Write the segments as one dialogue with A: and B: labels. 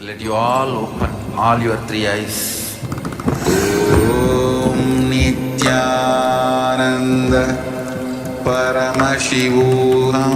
A: Let you all open all your three eyes. Om Nithyananda Paramashivoham.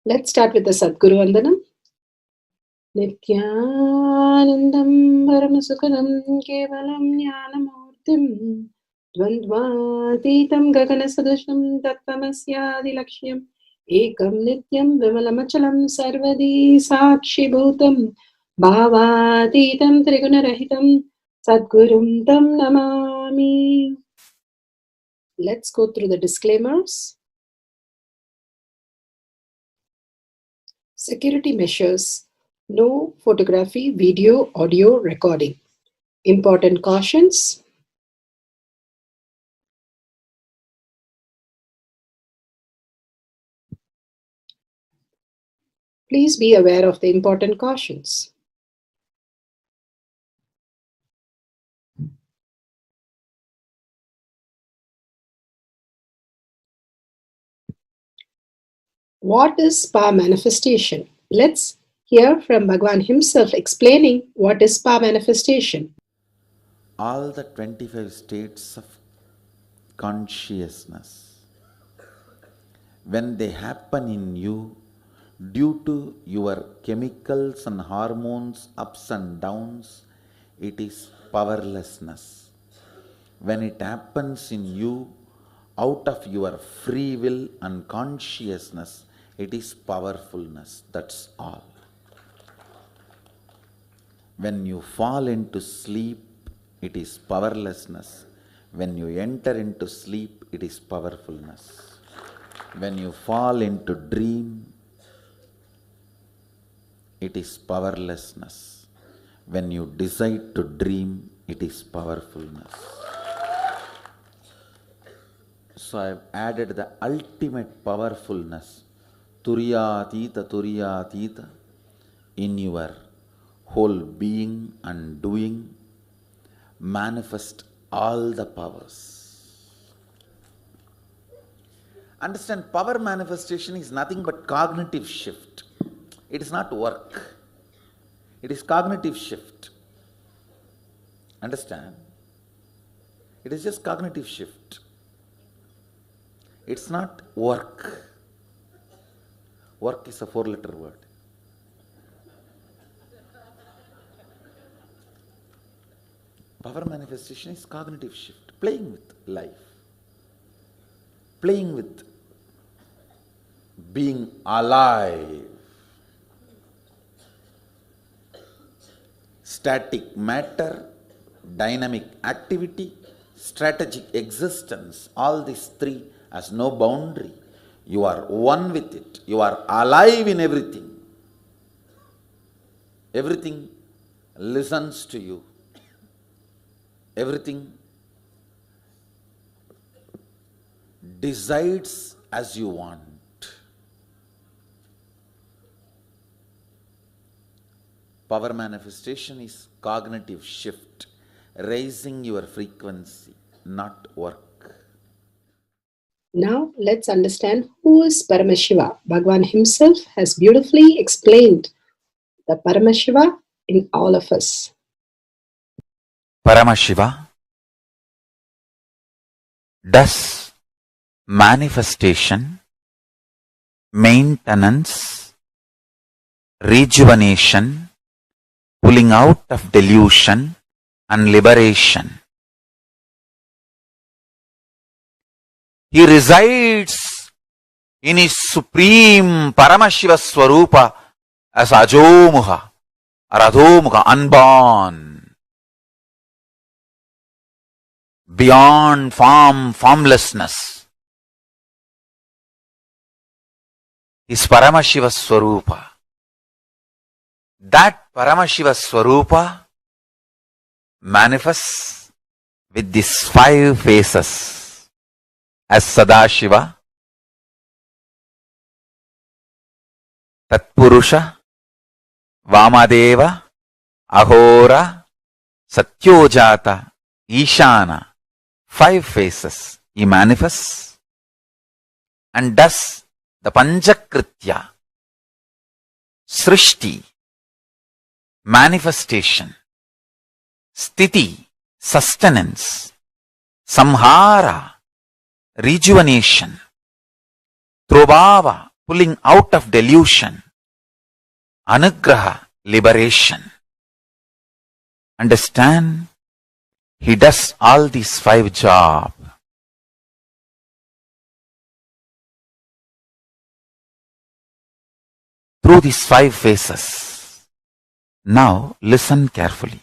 B: Let's start with the Sadguru Vandanam. Nithyanandam Paramasukadam Kevalam Jnanamurtim Dvandvatitam Gaganasadusham Tattvamasyaadilakshya Ekam Nityam Vimalamachalam Sarvadi Sakshibhutam Bhavatitam Trigunarahitam Sadgurum Tam Namami. Let's go through the disclaimers. Security measures. No photography, video, audio recording. Important cautions. Please be aware of the important cautions. What is spa manifestation? Let's hear from Bhagavan himself explaining what is spa manifestation.
A: All the 25 states of consciousness, when they happen in you due to your chemicals and hormones ups and downs, it is powerlessness. When it happens in you out of your free will and consciousness, it is powerfulness. That's all. When you fall into sleep, it is powerlessness. When you enter into sleep, it is powerfulness. When you fall into dream, it is powerlessness. When you decide to dream, it is powerfulness. So I have added the ultimate powerfulness, Turiyatita, in your whole being and doing. Manifest all the powers. Understand, power manifestation is nothing but cognitive shift. It is not work. It is cognitive shift. Understand? It is just cognitive shift. It's not work. Work is a 4-letter word. Power manifestation is cognitive shift, playing with life, playing with being alive. Static matter, dynamic activity, strategic existence, all these three has no boundary. You are one with it. You are alive in everything. Everything listens to you. Everything decides as you want. Power manifestation is cognitive shift, raising your frequency, not work.
B: Now let's understand who is Paramashiva. Bhagwan himself has beautifully explained the Paramashiva in all of us.
A: Paramashiva does manifestation, maintenance, rejuvenation, pulling out of delusion and liberation. He resides in his supreme Paramashiva Swarupa as Ajomuha or Adhomuha, unborn, beyond form, formlessness. Is Paramashiva Swarupa. That Paramashiva Swarupa manifests with these 5 faces as Sadashiva, Tatpurusha, Vamadeva, Ahora, Satyojata, Ishana. 5 faces he manifests and does the Panchakritya, Srishti, manifestation, Sthiti, sustenance, Samhara, rejuvenation, Trobhava, pulling out of delusion, Anugraha, liberation. Understand? He does all these 5 jobs. Through these 5 phases. Now listen carefully.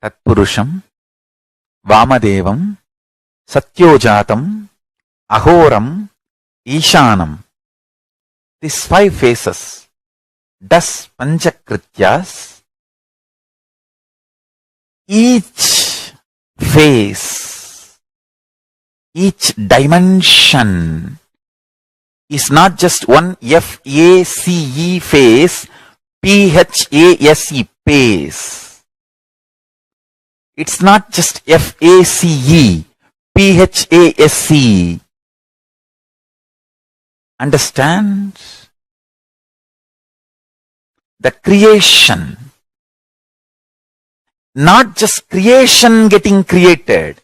A: Tatpurusham, Vamadevam, Satyojatam, Ahoram, Ishanam. These 5 phases does Panchakrityas. Each phase, each dimension is not just one F-A-C-E phase, P-H-A-S-E phase. It's not just F-A-C-E, P-H-A-S-E. Understand? The creation, not just creation getting created,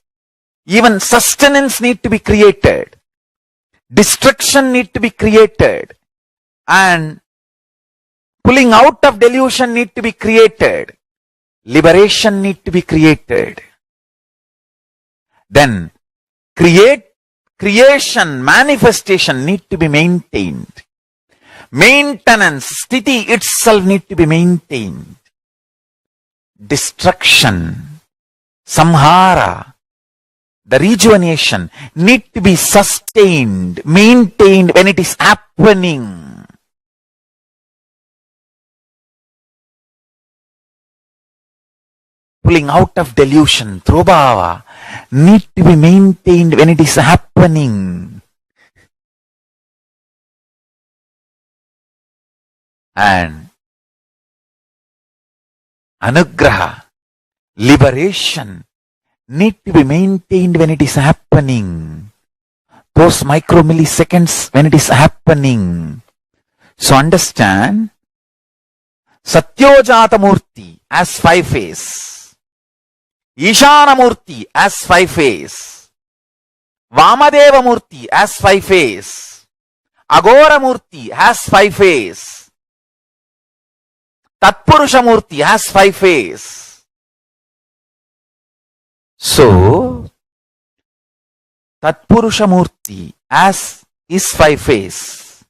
A: even sustenance need to be created, destruction need to be created, and pulling out of delusion need to be created, liberation need to be created. Then creation, manifestation need to be maintained. Maintenance, sthiti itself need to be maintained. Destruction, samhara, the rejuvenation need to be sustained, maintained when it is happening. Pulling out of delusion, trobhava, need to be maintained when it is happening. And anugraha, liberation, need to be maintained when it is happening. Those micromilliseconds when it is happening. So understand, Satyojata Murti as 5 phase, Ishana Murti as 5 phase, Vamadeva Murti as 5 phase, Agora Murti has 5 phase, Tatpurusha Murti has 5 phase. So, Tatpurusha Murti has is 5 phase.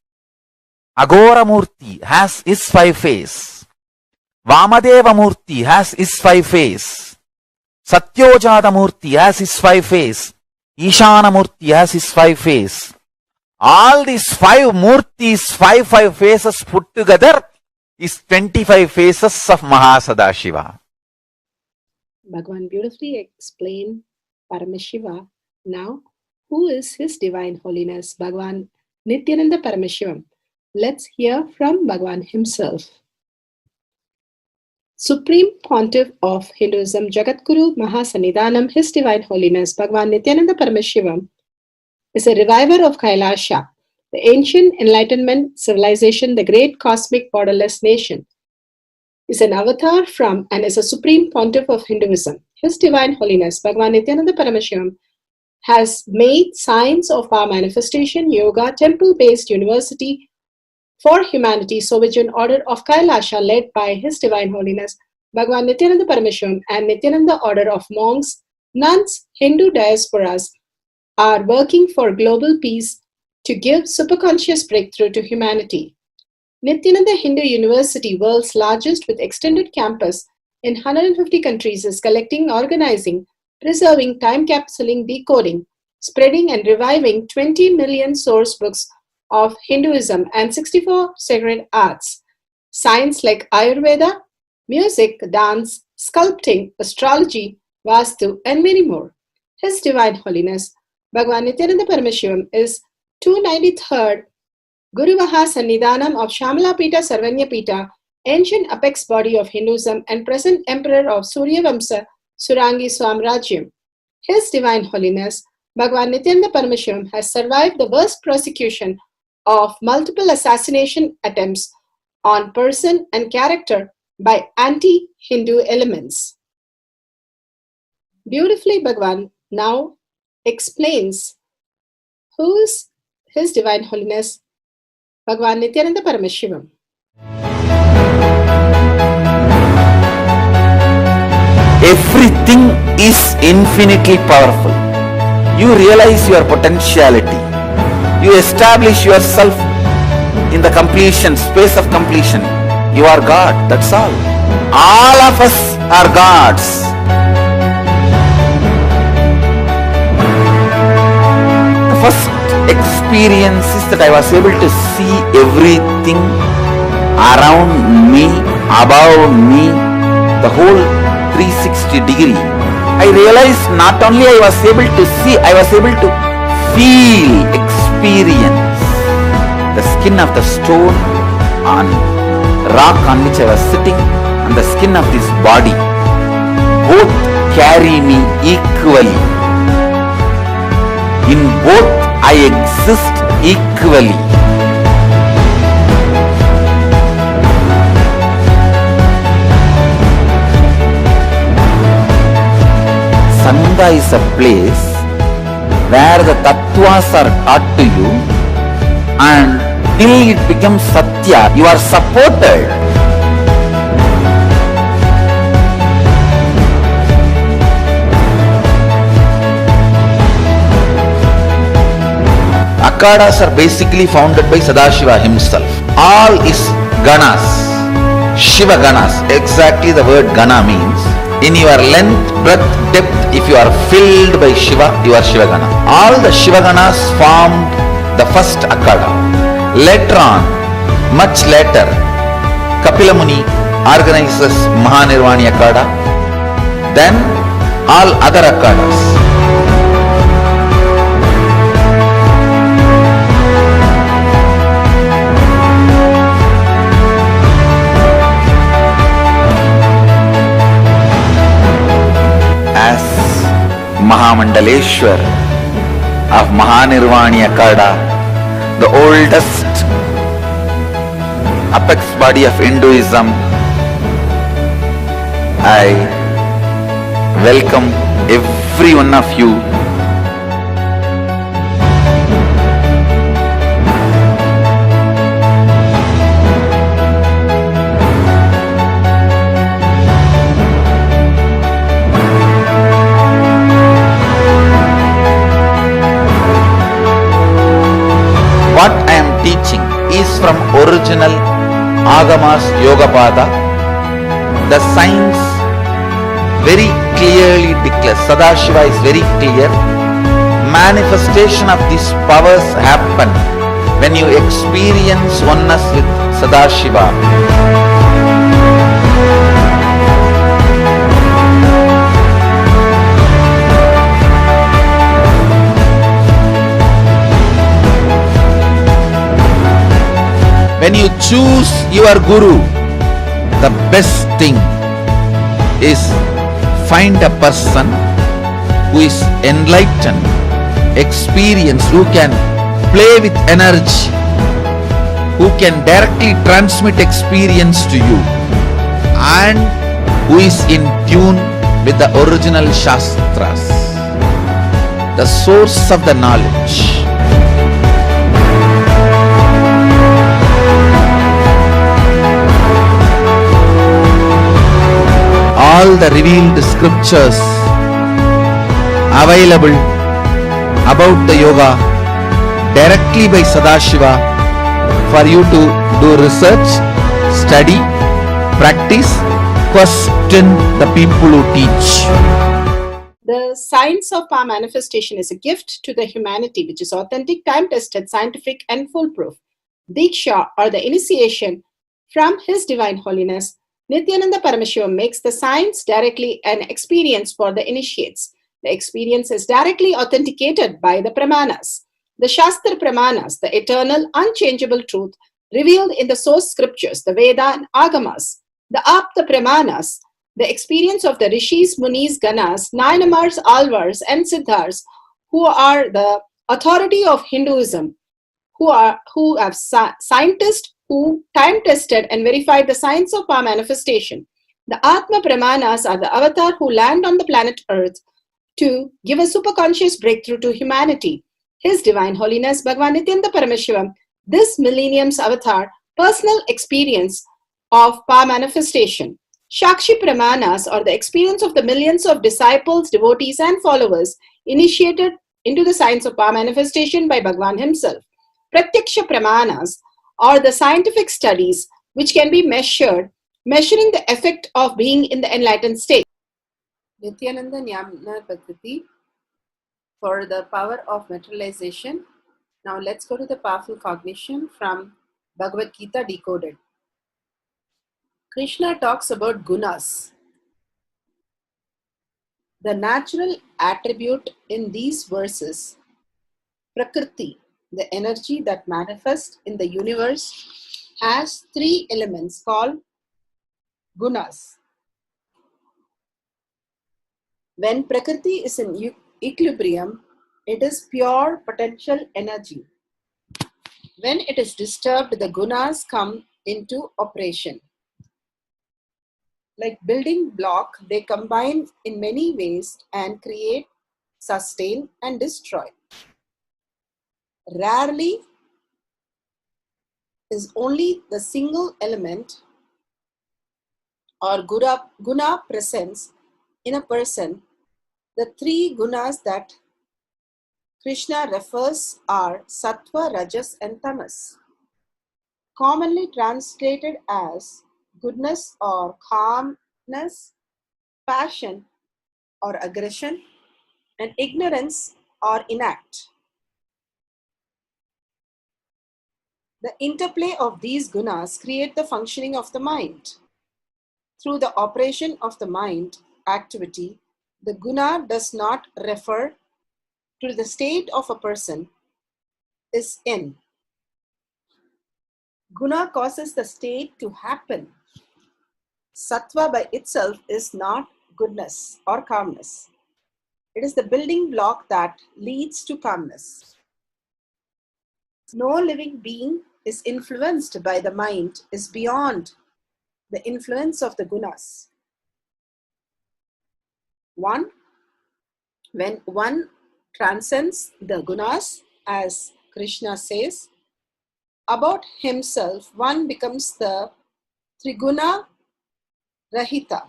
A: Agora Murti has is 5 phase. Vamadeva Murti has is 5 phase. Satyojata Murti has is 5 phase. Ishana Murti has is 5 phase. All these 5 Murtis, 5 phases put together is 25 phases of Mahasadashiva.
B: Bhagwan beautifully explained Paramashiva. Now, who is His Divine Holiness Bhagwan Nithyananda Paramashivam? Let's hear from Bhagwan himself. Supreme Pontiff of Hinduism, Jagadguru Mahasannidhanam, His Divine Holiness Bhagwan Nithyananda Paramashivam is a reviver of Kailasha, the ancient Enlightenment civilization, the great cosmic borderless nation. Is an avatar from and is a supreme pontiff of Hinduism. His Divine Holiness Bhagwan Nithyananda Paramashivam has made science of our manifestation, yoga, temple-based university for humanity, Sovereign Order of Kailasha, led by His Divine Holiness Bhagwan Nithyananda Paramashivam and Nithyananda Order of Monks, Nuns, Hindu diasporas are working for global peace to give superconscious breakthrough to humanity. Nithyananda Hindu University, world's largest with extended campus in 150 countries, is collecting, organizing, preserving, time capsuling, decoding, spreading and reviving 20 million source books of Hinduism and 64 sacred arts, science like Ayurveda, music, dance, sculpting, astrology, Vastu, and many more. His Divine Holiness Bhagwan Nithyananda Paramashivam is 293rd Guru Mahasannidhanam of Shamalapita Sarvanyapita, ancient apex body of Hinduism and present emperor of Suryavamsa Surangi Swamrajyam. His Divine Holiness Bhagwan Nithyananda Paramashivam has survived the worst persecution of multiple assassination attempts on person and character by anti-Hindu elements. Beautifully, Bhagwan now explains who is His Divine Holiness Bhagwan Nithyananda Paramashivam.
A: Everything is infinitely powerful. You realize your potentiality. You establish yourself in the completion, space of completion. You are God, that's all. All of us are gods. The first experience is that I was able to see everything around me, above me, the whole 360 degree. I realized not only I was able to see, I was able to feel, experience the skin of the stone on rock on which I was sitting and the skin of this body. Both carry me equally. In both I exist equally. Sangha is a place where the tattvas are taught to you, and till it becomes satya, you are supported. Akhadas are basically founded by Sadashiva himself. All is ganas, Shiva ganas. Exactly the word gana means. In your length, breadth, depth, if you are filled by Shiva, you are Shiva gana. All the Shiva ganas formed the first Akhada. Later on, much later, Kapila Muni organizes Mahanirvani Akhada. Then all other Akhadas. As Mahamandaleshwar of Mahanirvani Akhada, the oldest apex body of Hinduism, I welcome every one of you. What I am teaching is from original Agamas Yogapada. The science very clearly declares, Sadashiva is very clear, manifestation of these powers happen when you experience oneness with Sadashiva. choose your guru, the best thing is find a person who is enlightened, experienced, who can play with energy, who can directly transmit experience to you, and who is in tune with the original Shastras, the source of the knowledge. All the revealed scriptures available about the yoga directly by Sadashiva for you to do research, study, practice, question the people who teach.
B: The science of power manifestation is a gift to the humanity which is authentic, time-tested, scientific and foolproof. Diksha, or the initiation from His Divine Holiness, Nithyananda Paramashivam, makes the science directly an experience for the initiates. The experience is directly authenticated by the Pramanas. The Shastra Pramanas, the eternal, unchangeable truth revealed in the source scriptures, the Veda and Agamas. The Apta Pramanas, the experience of the Rishis, Munis, Ganas, Nayanamars, Alvars and Siddhars, who are the authority of Hinduism, who have scientists who time-tested and verified the science of power manifestation. The Atma Pramanas are the avatar who land on the planet Earth to give a superconscious breakthrough to humanity. His Divine Holiness Bhagavan Nithyananda Paramashivam, this millennium's avatar, personal experience of power manifestation. Shakshi Pramanas, or the experience of the millions of disciples, devotees and followers initiated into the science of power manifestation by Bhagavan himself. Pratyaksha Pramanas, or the scientific studies which can be measuring the effect of being in the enlightened state. Nithyananda Jnana Paddhati for the power of materialization. Now let's go to the powerful cognition from Bhagavad Gita Decoded. Krishna talks about gunas. The natural attribute in these verses, Prakriti, the energy that manifests in the universe, has three elements called gunas. When Prakriti is in equilibrium, it is pure potential energy. When it is disturbed, the gunas come into operation. Like building block, they combine in many ways and create, sustain and destroy. Rarely is only the single element or guna presence in a person. The three gunas that Krishna refers are sattva, rajas and tamas. Commonly translated as goodness or calmness, passion or aggression, and ignorance or inact. The interplay of these gunas create the functioning of the mind. Through the operation of the mind activity, the guna does not refer to the state of a person is in. Guna causes the state to happen. Sattva by itself is not goodness or calmness. It is the building block that leads to calmness. No living being is influenced by the mind, is beyond the influence of the gunas. When one transcends the gunas, as Krishna says, about himself, one becomes the Triguna Rahita,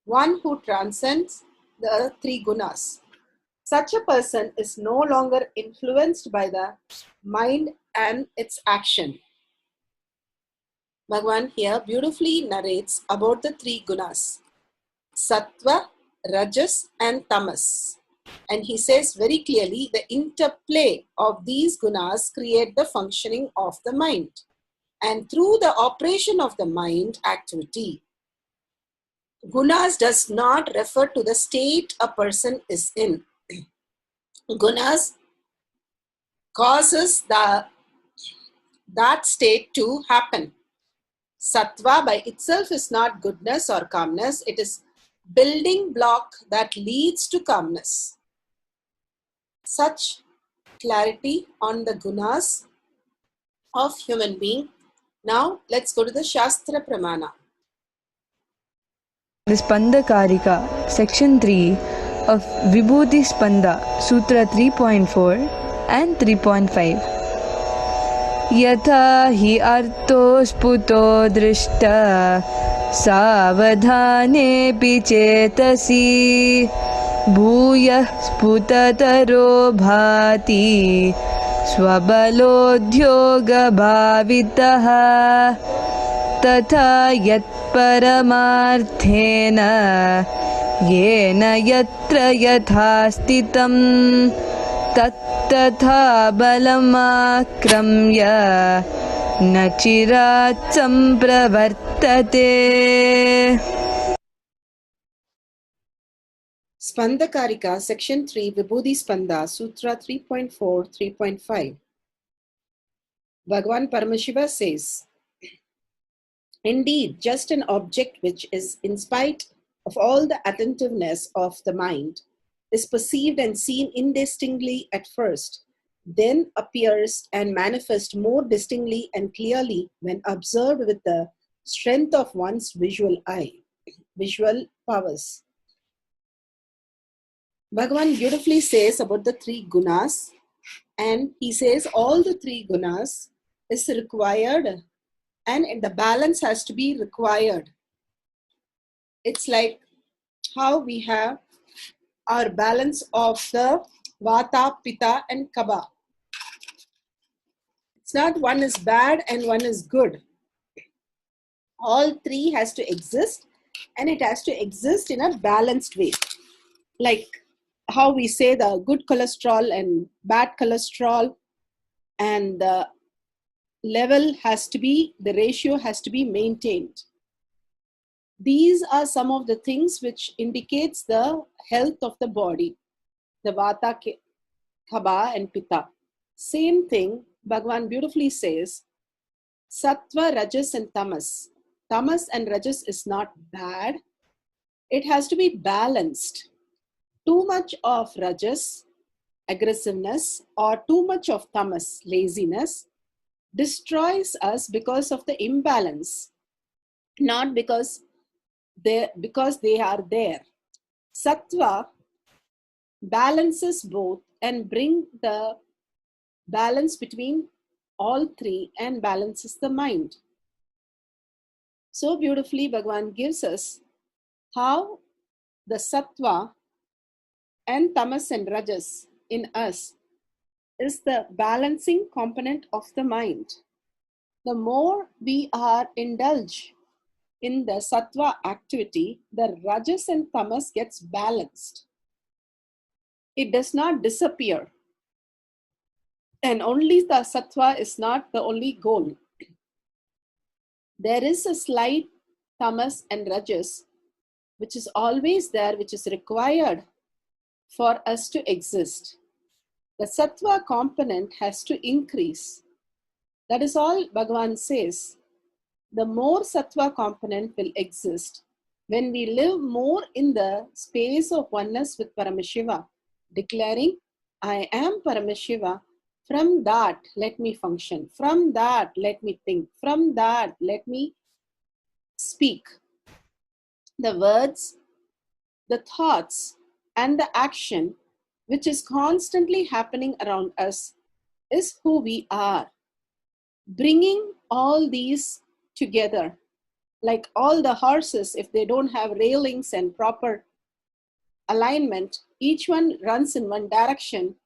B: one who transcends the three gunas. Such a person is no longer influenced by the mind and its action. Bhagavan here beautifully narrates about the three gunas, sattva, rajas and tamas. And he says very clearly the interplay of these gunas create the functioning of the mind. And through the operation of the mind activity, gunas does not refer to the state a person is in. Gunas causes the that state to happen. Sattva by itself is not goodness or calmness. It is building block that leads to calmness. Such clarity on the gunas of human being. Now let's go to the Shastra Pramana.
C: The Spanda Karika, Section 3 of Vibhuti Spanda, Sutra 3.4 and 3.5. Yatha hi arto sputo drishta savadhane pichetasi bhuyah sputataro bhati swabaloddyoga bhavitaha तथा यत्परमार्थेन येन यत्र यथा स्थितं तत्तथा बलमाक्रम्य न चिरात् सम्प्रवर्तते.
B: Spandakarika, Section 3, Vibhuti Spanda, Sutra 3.4, 3.5. Bhagavan Paramashiva says, indeed, just an object which is, in spite of all the attentiveness of the mind, is perceived and seen indistinctly at first, then appears and manifests more distinctly and clearly when observed with the strength of one's visual eye, visual powers. Bhagavan beautifully says about the three gunas, and he says all the three gunas is required, and the balance has to be required. It's like how we have our balance of the Vata, Pitta and Kapha. It's not one is bad and one is good. All three has to exist, and it has to exist in a balanced way. Like how we say the good cholesterol and bad cholesterol, and the level has to be, the ratio has to be maintained. These are some of the things which indicates the health of the body, the Vata, Kapha and Pitta. Same thing, Bhagavan beautifully says, Sattva, Rajas and Tamas. Tamas and Rajas is not bad. It has to be balanced. Too much of Rajas, aggressiveness, or too much of Tamas, laziness, destroys us because of the imbalance, not because they are there. Sattva balances both and bring the balance between all three and balances the mind. So beautifully Bhagavan gives us how the Sattva and Tamas and Rajas in us is the balancing component of the mind. The more we are indulged in the Sattva activity, the Rajas and Tamas gets balanced. It does not disappear. And only the Sattva is not the only goal. There is a slight Tamas and Rajas which is always there, which is required for us to exist. The Sattva component has to increase. That is all Bhagavan says. The more Sattva component will exist when we live more in the space of oneness with Paramashiva, declaring, I am Paramashiva. From that, let me function. From that, let me think. From that, let me speak. The words, the thoughts, and the action which is constantly happening around us is who we are. Bringing all these together, like all the horses, if they don't have railings and proper alignment, each one runs in one direction.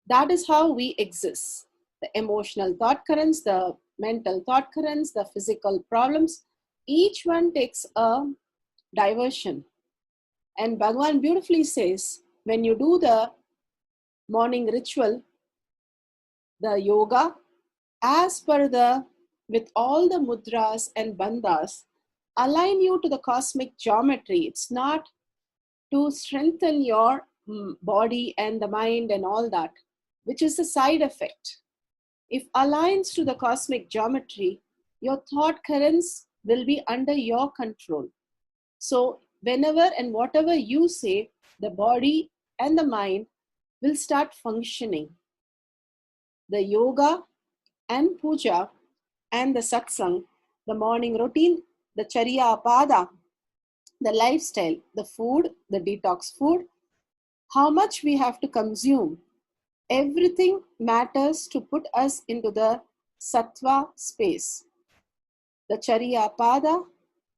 B: That is how we exist. The emotional thought currents, the mental thought currents, the physical problems, each one takes a diversion. And Bhagavan beautifully says, when you do the morning ritual, the yoga, as per the, with all the mudras and bandhas, align you to the cosmic geometry. It's not to strengthen your body and the mind and all that, which is a side effect. if aligns to the cosmic geometry, your thought currents will be under your control. So, whenever and whatever you say, the body and the mind will start functioning. The yoga and puja and the satsang, the morning routine, the charya pada, the lifestyle, the food, the detox food, how much we have to consume, everything matters to put us into the sattva space. The charya pada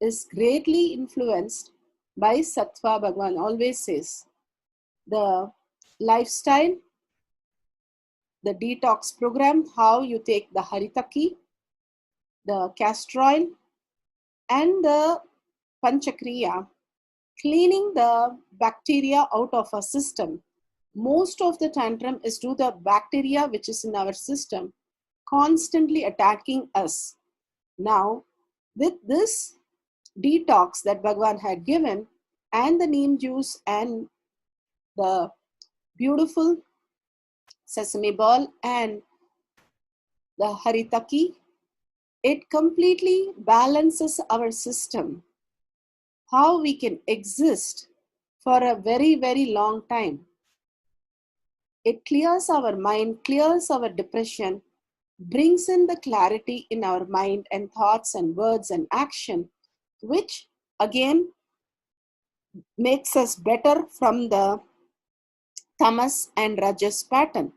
B: is greatly influenced by sattva, Bhagwan always says. The lifestyle, the detox program, how you take the haritaki, the castor oil, and the panchakriya, cleaning the bacteria out of our system. Most of the tantrum is to the bacteria which is in our system, constantly attacking us. Now, with this detox that Bhagwan had given, and the neem juice and the beautiful sesame ball and the haritaki, it completely balances our system. How we can exist for a very, very long time. It clears our mind, clears our depression, brings in the clarity in our mind and thoughts and words and action, which again makes us better from the tamas and rajas pattern.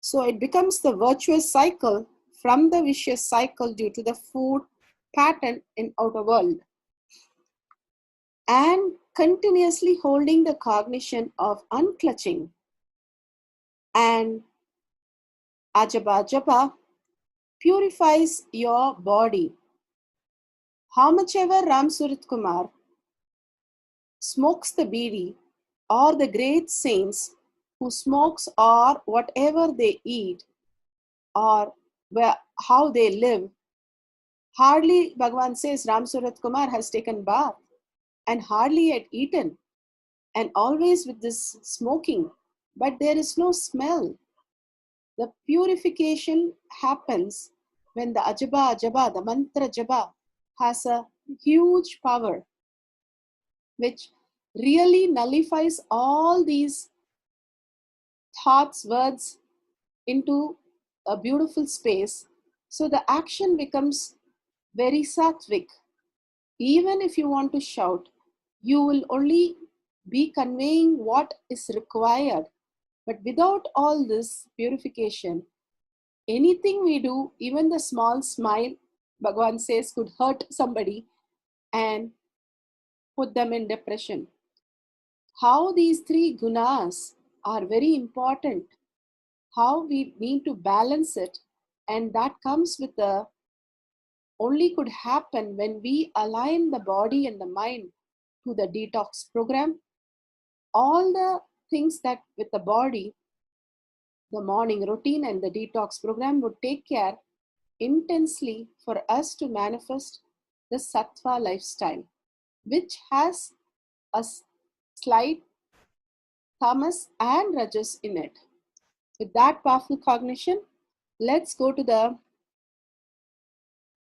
B: So it becomes the virtuous cycle from the vicious cycle due to the food pattern in outer world. And continuously holding the cognition of unclutching and ajaba japa purifies your body. How much ever Ram Surit Kumar smokes the bidi, or the great saints who smokes, or whatever they eat, or how they live, hardly Bhagavan says Ram Surat Kumar has taken bath and hardly had eaten, and always with this smoking, but there is no smell. The purification happens when the ajaba ajaba, the mantra jaba, has a huge power which really nullifies all these thoughts, words into a beautiful space. So the action becomes very sattvic. Even if you want to shout, you will only be conveying what is required. But without all this purification, anything we do, even the small smile, Bhagavan says, could hurt somebody and put them in depression. How these three gunas are very important, how we need to balance it, and that comes with the only could happen when we align the body and the mind to the detox program. All the things that with the body, the morning routine and the detox program would take care intensely for us to manifest the sattva lifestyle, which has a slight tamas and rajas in it. With that powerful cognition, let's go to the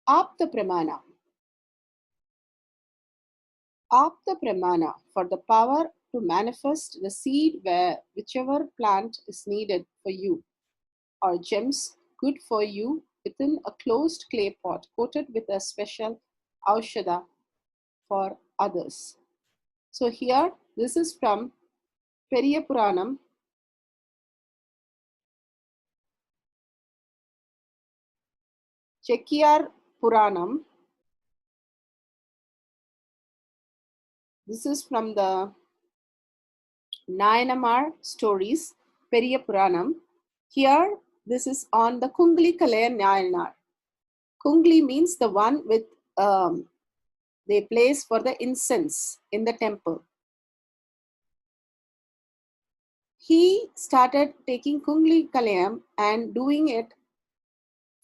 B: Apta Pramana. Apta Pramana for the power to manifest the seed where whichever plant is needed for you, or gems good for you within a closed clay pot coated with a special Aushada for others. So here, this is from Periya Puranam, Chekkiyar Puranam. This is from the Nayanamar stories, Periya Puranam. Here, this is on the Kungli Kalaya Nayanar. Kungli means the one with they place for the incense in the temple. He started taking Kungli Kalayam and doing it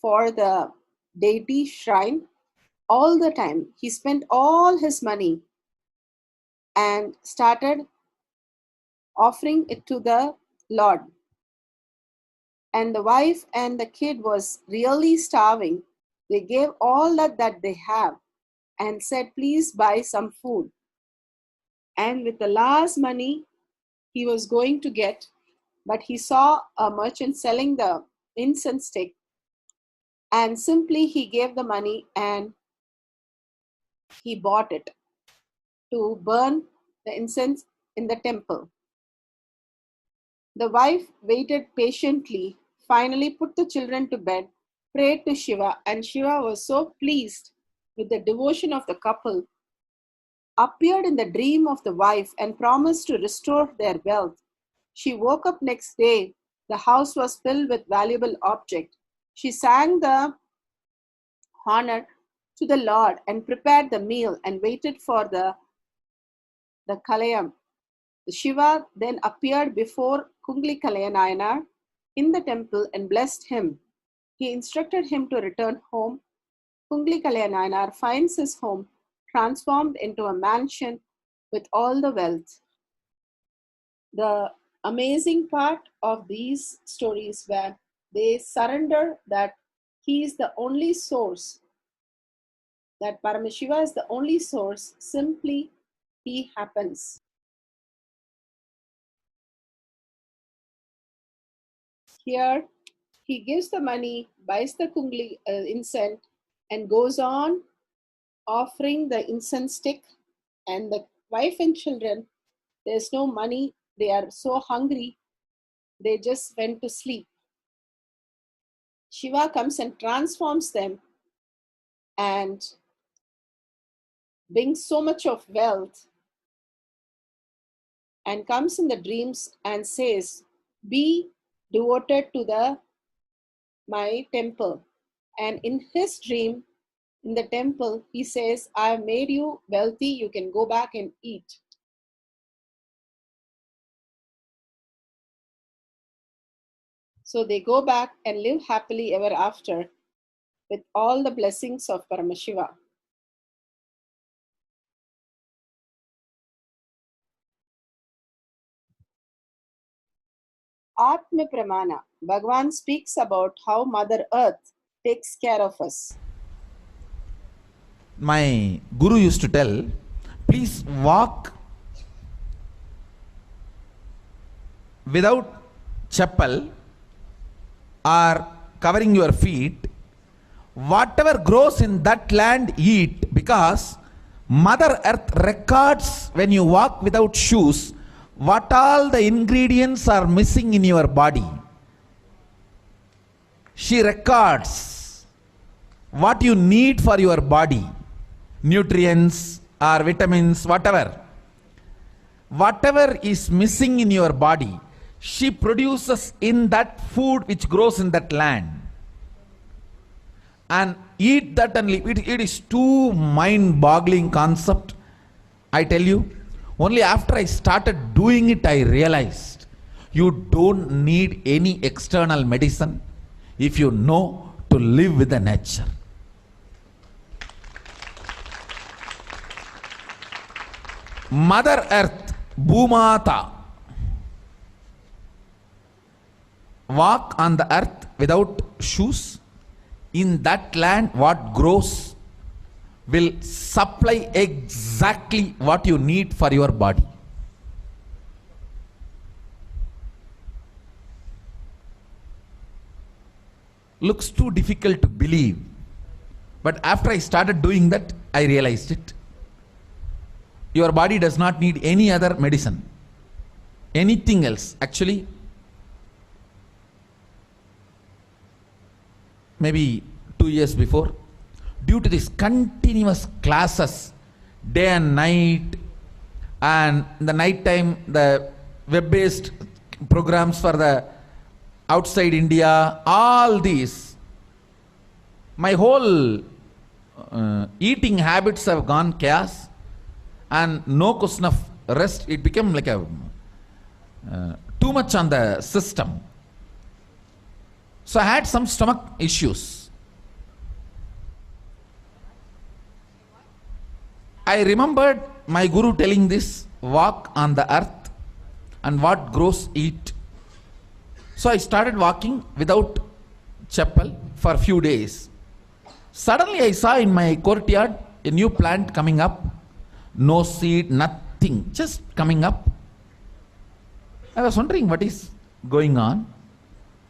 B: for the deity shrine all the time. He spent all his money and started offering it to the Lord. and the wife and the kid was really starving, they gave all that they have and said, please buy some food. And with the last money he was going to get, but he saw a merchant selling the incense stick, and simply he gave the money and he bought it to burn the incense in the temple. The wife waited patiently, finally put the children to bed, prayed to Shiva, and Shiva was so pleased with the devotion of the couple, appeared in the dream of the wife and promised to restore their wealth. She woke up next day. The house was filled with valuable objects. She sang the honor to the Lord and prepared the meal and waited for the Kalayam. Shiva then appeared before Kungli Kalayanayanar in the temple and blessed him. He instructed him to return home. Kungli Kalayanayanar finds his home transformed into a mansion with all the wealth. The amazing part of these stories where they surrender that he is the only source, that Paramashiva is the only source, simply he happens. Here, he gives the money, buys the kungli incense, and goes on offering the incense stick. And the wife and children, there's no money, they are so hungry, they just went to sleep. Shiva comes and transforms them and brings so much of wealth and comes in the dreams and says, be devoted to my temple. And in his dream, in the temple, he says, I have made you wealthy, you can go back and eat. So they go back and live happily ever after with all the blessings of Paramashiva. Atma Pramana. Bhagavan speaks about how Mother Earth takes care of us.
A: My guru used to tell, please walk without chappal or covering your feet. Whatever grows in that land, eat, because Mother Earth records when you walk without shoes what all the ingredients are missing in your body. She records what you need for your body, nutrients or vitamins, whatever. Whatever is missing in your body, she produces in that food which grows in that land. And eat that and live. It is too mind-boggling concept. I tell you, only after I started doing it, I realized you don't need any external medicine if you know to live with the nature. Mother Earth, Bhumata, walk on the earth without shoes. In that land, what grows will supply exactly what you need for your body. Looks too difficult to believe, but after I started doing that, I realized it. Your body does not need any other medicine, anything else. Actually, maybe 2 years before, due to these continuous classes, day and night, and in the night time, the web-based programs for the outside India, all these, my whole eating habits have gone chaos, and no question of rest. It became like a too much on the system. So I had some stomach issues. I remembered my guru telling this, walk on the earth and what grows eat.
D: So I started walking without chappal for a few days. Suddenly I saw in my courtyard a new plant coming up. No seed, nothing, just coming up. I was wondering what is going on.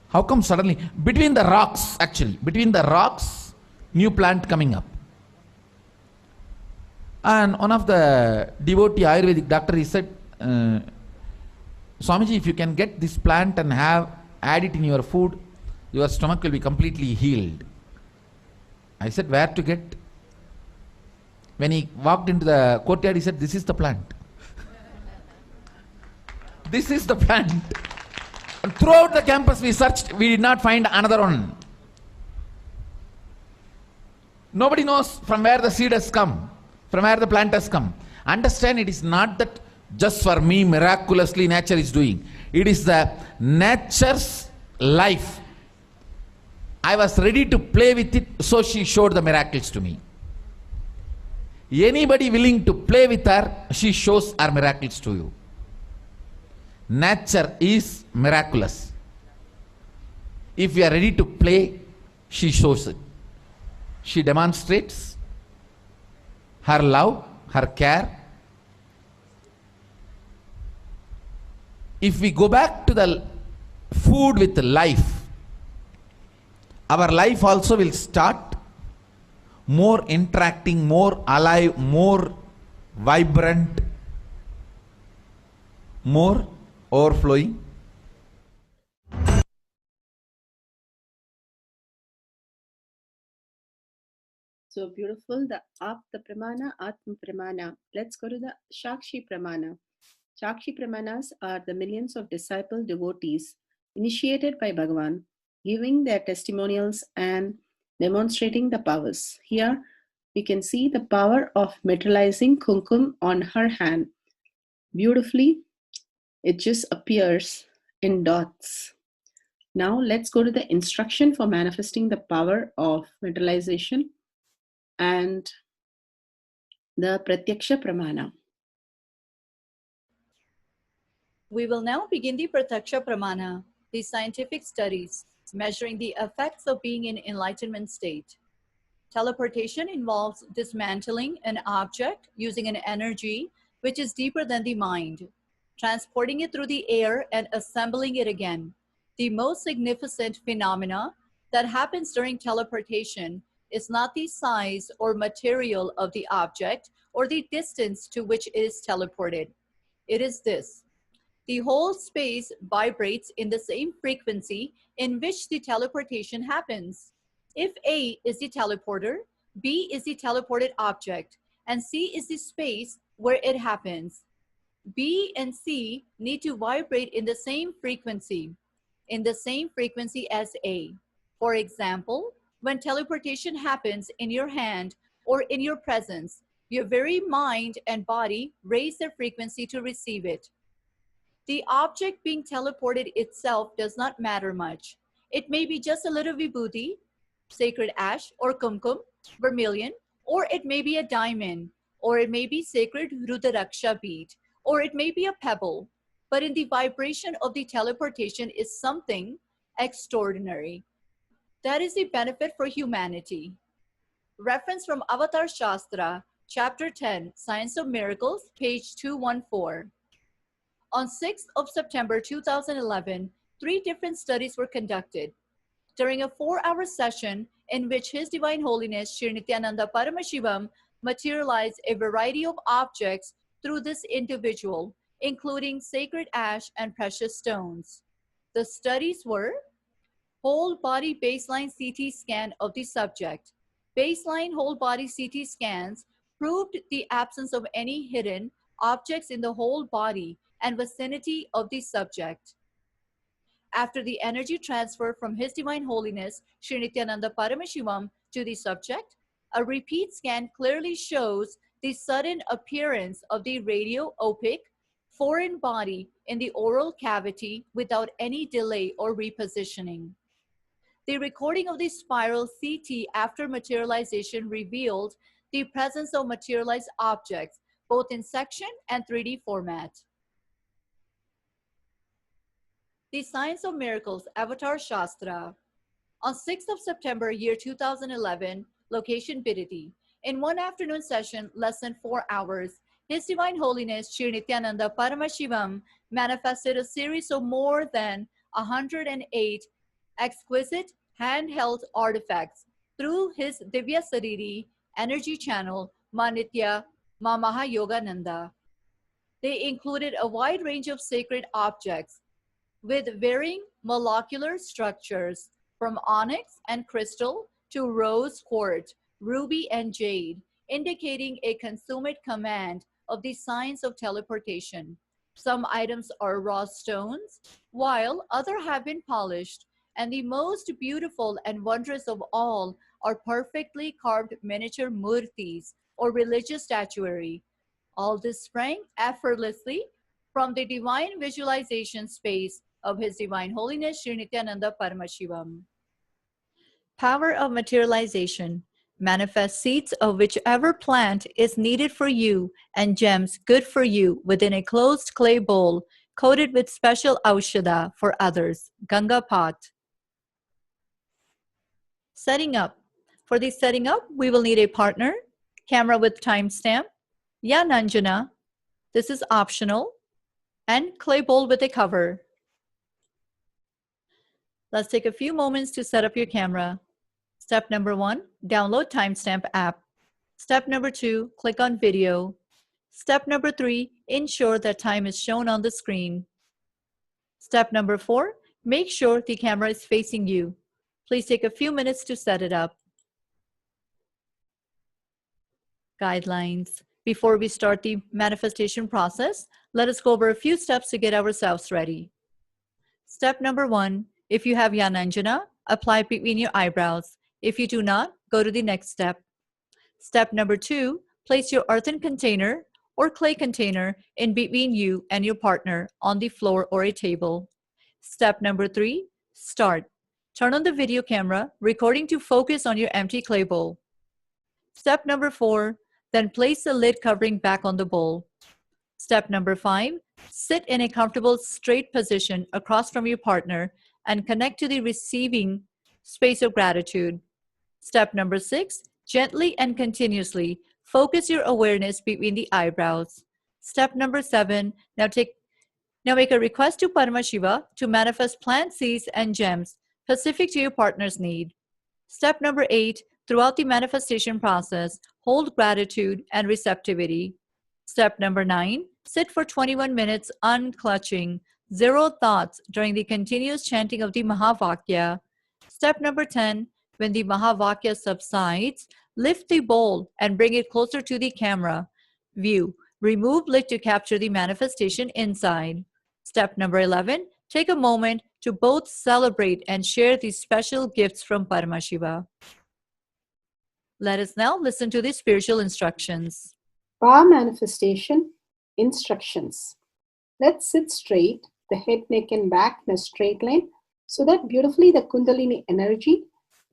D: How come suddenly, between the rocks actually, between the rocks, new plant coming up. And one of the devotee Ayurvedic doctor, he said, Swamiji, if you can get this plant and add it in your food, your stomach will be completely healed. I said, where to get? When he walked into the courtyard, he said, this is the plant. This is the plant. And throughout the campus we searched, we did not find another one. Nobody knows from where the seed has come, from where the plant has come. Understand, it is not that just for me miraculously nature is doing. It is the nature's life. I was ready to play with it, so she showed the miracles to me. Anybody willing to play with her, she shows her miracles to you. Nature is miraculous. If we are ready to play, she shows it. She demonstrates her love, her care. If we go back to the food with life, our life also will start more interacting, more alive, more vibrant, more overflowing.
B: So beautiful, the Apta Pramana, Atma Pramana. Let's go to the Shakshi Pramana. Shakshi Pramanas are the millions of disciple devotees initiated by Bhagavan, giving their testimonials and demonstrating the powers. Here we can see the power of materializing kumkum on her hand. Beautifully, it just appears in dots. Now let's go to the instruction for manifesting the power of materialization and the Pratyaksha Pramana.
E: We will now begin the Pratyaksha Pramana, the scientific studies measuring the effects of being in enlightenment state. Teleportation involves dismantling an object using an energy which is deeper than the mind, transporting it through the air and assembling it again. The most significant phenomena that happens during teleportation is not the size or material of the object or the distance to which it is teleported. It is this: the whole space vibrates in the same frequency in which the teleportation happens. If A is the teleporter, B is the teleported object, and C is the space where it happens, B and C need to vibrate in the same frequency as A. For example, when teleportation happens in your hand or in your presence, your very mind and body raise their frequency to receive it. The object being teleported itself does not matter much. It may be just a little vibhuti, sacred ash, or kumkum, vermilion, or it may be a diamond, or it may be sacred Rudraksha bead, or it may be a pebble. But in the vibration of the teleportation is something extraordinary. That is the benefit for humanity. Reference from Avatar Shastra, Chapter 10, Science of Miracles, page 214. On 6th of September 2011, 3 different studies were conducted. During a 4-hour session in which His Divine Holiness Sri Nithyananda Paramashivam materialized a variety of objects through this individual, including sacred ash and precious stones. The studies were: whole body baseline CT scan of the subject. Baseline whole body CT scans proved the absence of any hidden objects in the whole body and vicinity of the subject. After the energy transfer from His Divine Holiness Sri Nithyananda Paramashivam to the subject, a repeat scan clearly shows the sudden appearance of the radio-opaque foreign body in the oral cavity without any delay or repositioning. The recording of the spiral CT after materialization revealed the presence of materialized objects, both in section and 3D format. The Science of Miracles Avatar Shastra. On 6th of September, year 2011, location Paddhati. In one afternoon session, less than 4 hours, His Divine Holiness Sri Nithyananda Paramashivam manifested a series of more than 108 exquisite handheld artifacts through his Divya Sariri energy channel, Manitya Mahayogananda. They included a wide range of sacred objects with varying molecular structures, from onyx and crystal to rose quartz, ruby, and jade, indicating a consummate command of the science of teleportation. Some items are raw stones, while others have been polished, and the most beautiful and wondrous of all are perfectly carved miniature murtis or religious statuary. All this sprang effortlessly from the divine visualization space of His Divine Holiness Sri Nithyananda Paramashivam. Power of materialization. Manifest seeds of whichever plant is needed for you and gems good for you within a closed clay bowl coated with special Aushada for others. Ganga pot. Setting up. For the setting up, we will need a partner, camera with timestamp, Jnana. This is optional, and clay bowl with a cover. Let's take a few moments to set up your camera. Step number 1, download Timestamp app. Step number 2, click on video. Step number 3, ensure that time is shown on the screen. Step number 4, make sure the camera is facing you. Please take a few minutes to set it up. Guidelines. Before we start the manifestation process, let us go over a few steps to get ourselves ready. Step number 1, if you have Jnana, apply between your eyebrows. If you do not, go to the next step. Step number 2, place your earthen container or clay container in between you and your partner on the floor or a table. Step number 3, start. Turn on the video camera, recording to focus on your empty clay bowl. Step number 4, then place the lid covering back on the bowl. Step number 5, sit in a comfortable straight position across from your partner and connect to the receiving space of gratitude. Step number 6, gently and continuously focus your awareness between the eyebrows. Step number 7, now make a request to Paramashiva to manifest plant seeds and gems specific to your partner's need. Step number 8, throughout the manifestation process, hold gratitude and receptivity. Step number 9, sit for 21 minutes unclutching, zero thoughts during the continuous chanting of the Mahavakya. Step number 10, when the Mahavakya subsides, lift the bowl and bring it closer to the camera view. Remove lid to capture the manifestation inside. Step number 11, take a moment to both celebrate and share these special gifts from Paramashiva. Let us now listen to the spiritual instructions.
B: Power manifestation instructions. Let's sit straight, the head, neck, and back in a straight line, so that beautifully the Kundalini energy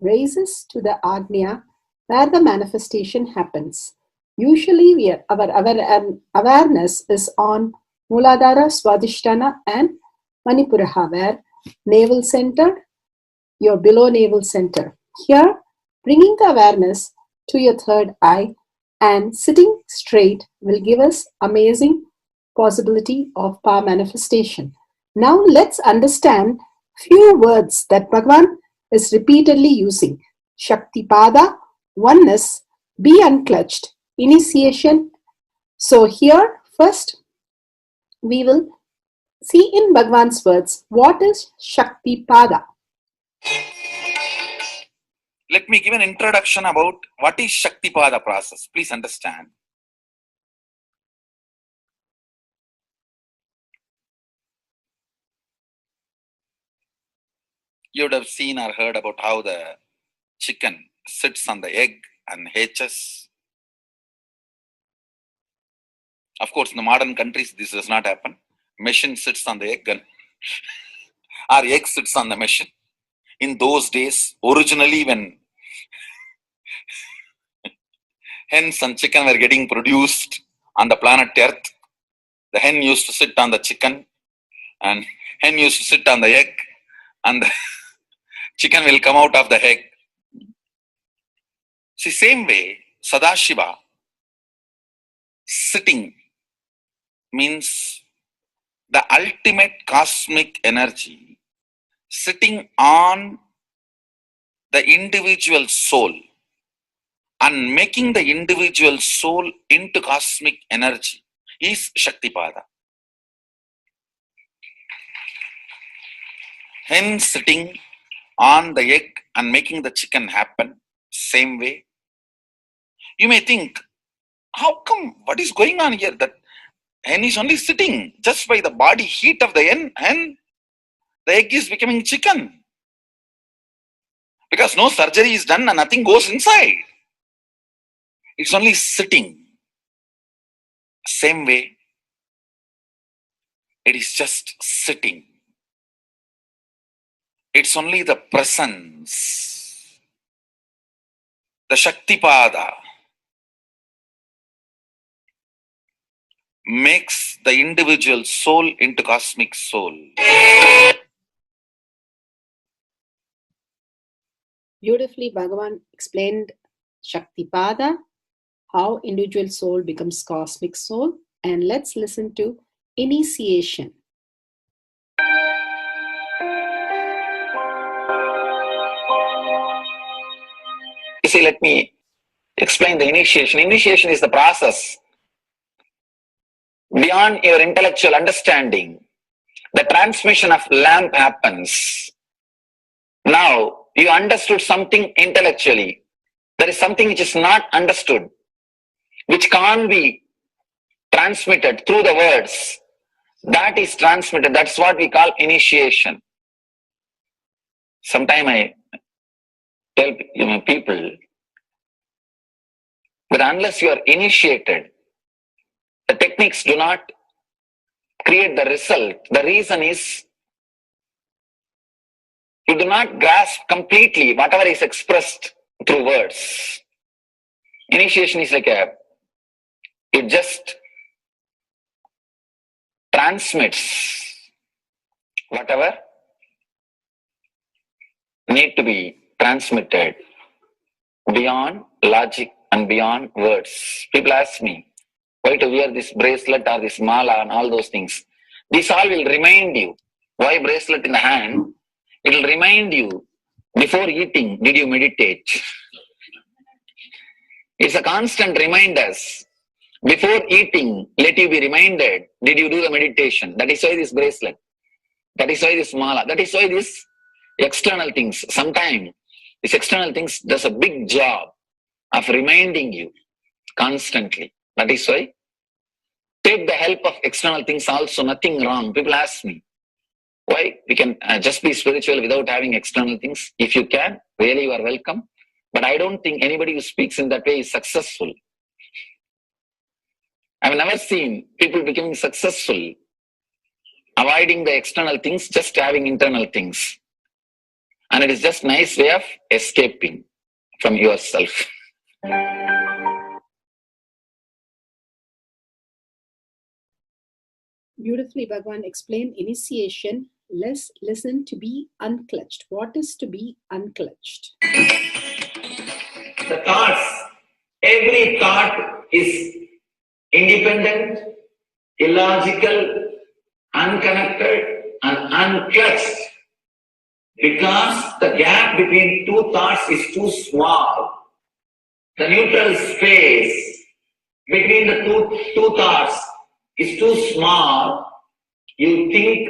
B: raises to the Agnya where the manifestation happens. Usually, our awareness is on Muladhara, Swadhisthana, and Manipuraha, where navel center, your below navel center. Here, bringing the awareness to your third eye and sitting straight will give us amazing possibility of power manifestation. Now let's understand few words that Bhagavan is repeatedly using. Shaktipada, oneness, be unclutched, initiation. So here first we will see in Bhagavan's words what is Shaktipada.
F: Let me give an introduction about what is Shaktipada process. Please understand. You would have seen or heard about how the chicken sits on the egg and hatches. Of course, in the modern countries, this does not happen. Machine sits on the egg and our egg sits on the machine. In those days, originally when hens and chicken were getting produced on the planet Earth, the hen used to sit on the chicken And hen used to sit on the egg and the chicken will come out of the egg. See, same way, Sadashiva, sitting means the ultimate cosmic energy sitting on the individual soul and making the individual soul into cosmic energy is Shaktipada. Hen sitting on the egg and making the chicken happen, same way. You may think, how come, what is going on here? That hen is only sitting just by the body heat of the hen, the egg is becoming chicken. Because no surgery is done and nothing goes inside. It's only sitting. Same way, it is just sitting. It's only the presence, the Shaktipada, makes the individual soul into cosmic soul.
B: Beautifully, Bhagavan explained Shaktipada, how individual soul becomes cosmic soul. And let's listen to initiation.
F: You see, let me explain the initiation. Initiation is the process beyond your intellectual understanding. The transmission of lamp happens. Now, you understood something intellectually. There is something which is not understood, which can't be transmitted through the words. That is transmitted. That's what we call initiation. Sometimes I tell people that unless you are initiated, the techniques do not create the result. The reason is you do not grasp completely whatever is expressed through words. Initiation is like it just transmits whatever need to be transmitted beyond logic and beyond words. People ask me, why to wear this bracelet or this mala and all those things. This all will remind you. Why bracelet in the hand? It will remind you, before eating, did you meditate? It's a constant reminder. Before eating, let you be reminded, did you do the meditation? That is why this bracelet. That is why this mala. That is why this external things. Sometimes these external things does a big job of reminding you constantly. That is why take the help of external things also, nothing wrong. People ask me, why we can just be spiritual without having external things? If you can, really you are welcome. But I don't think anybody who speaks in that way is successful. I've never seen people becoming successful avoiding the external things, just having internal things. And it is just a nice way of escaping from yourself.
B: Beautifully, Bhagavan explained initiation. Let's listen to be unclutched. What is to be unclutched?
F: The thoughts, every thought is independent, illogical, unconnected, and unclutched. Because the gap between two thoughts is too small. The neutral space between the two thoughts is too small. You think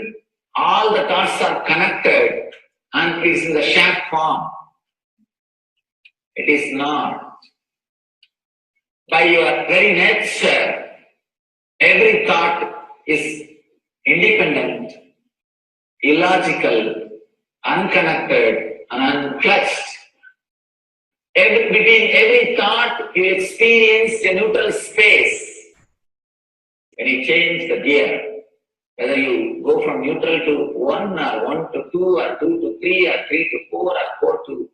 F: all the thoughts are connected and it is in the shape form. It is not. By your very nature, every thought is independent, illogical, unconnected, and unclutched. Between every thought, you experience a neutral space. When you change the gear, whether you go from neutral to 1 or 1 to 2 or 2 to 3 or 3 to 4 or 4 to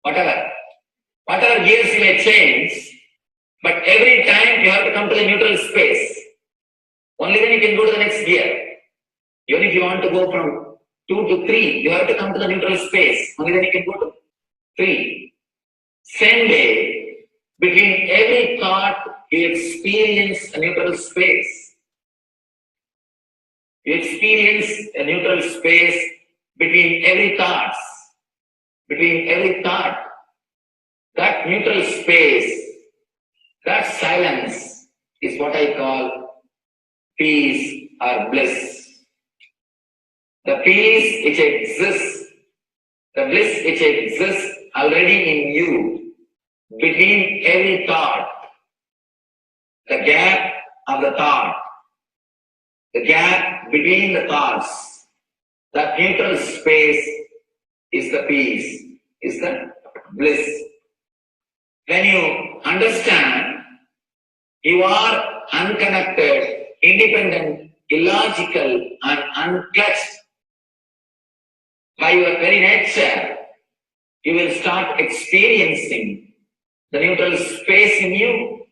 F: whatever gears you may change, but every time you have to come to the neutral space. Only then you can go to the next gear. Even if you want to go from 2 to 3, you have to come to the neutral space. Only then you can go to 3. Same way, between every thought, you experience a neutral space. You experience a neutral space between every thought. Between every thought. That neutral space, that silence is what I call peace or bliss. The peace which exists, the bliss which exists already in you, between every thought, the gap of the thought, the gap between the thoughts, that neutral space is the peace, is the bliss. When you understand you are unconnected, independent, illogical, and unclutched by your very nature, you will start experiencing the neutral space in you,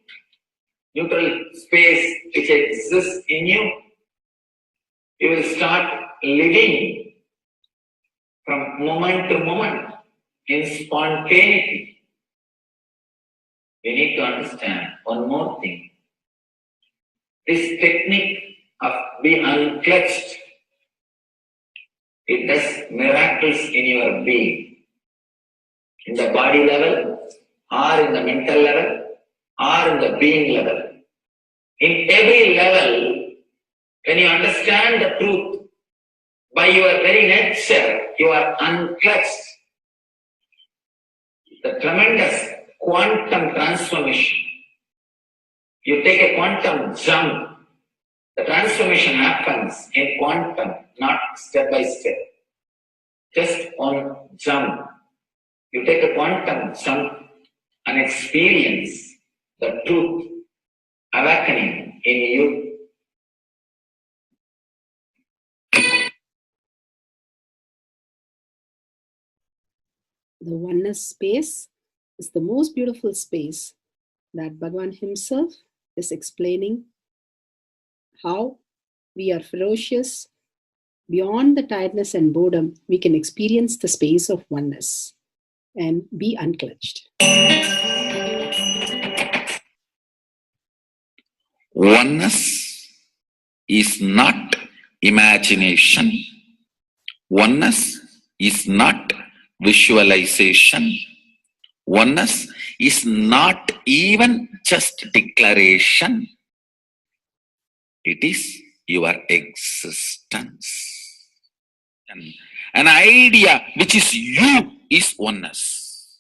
F: neutral space which exists in you. You will start living from moment to moment in spontaneity. You need to understand one more thing. This technique of being unclutched, it does miracles in your being. In the body level, or in the mental level, or in the being level. In every level, when you understand the truth, by your very nature, you are unclutched. The tremendous quantum transformation. You take a quantum jump. The transformation happens in quantum, not step by step. Just one jump. You take a quantum jump and experience the truth awakening in you.
B: The oneness space is the most beautiful space that Bhagavan himself is explaining how we are ferocious. Beyond the tiredness and boredom, we can experience the space of oneness and be unclutched.
G: Oneness is not imagination. Oneness is not visualization. Oneness is not even just declaration. It is your existence. An idea which is you is oneness.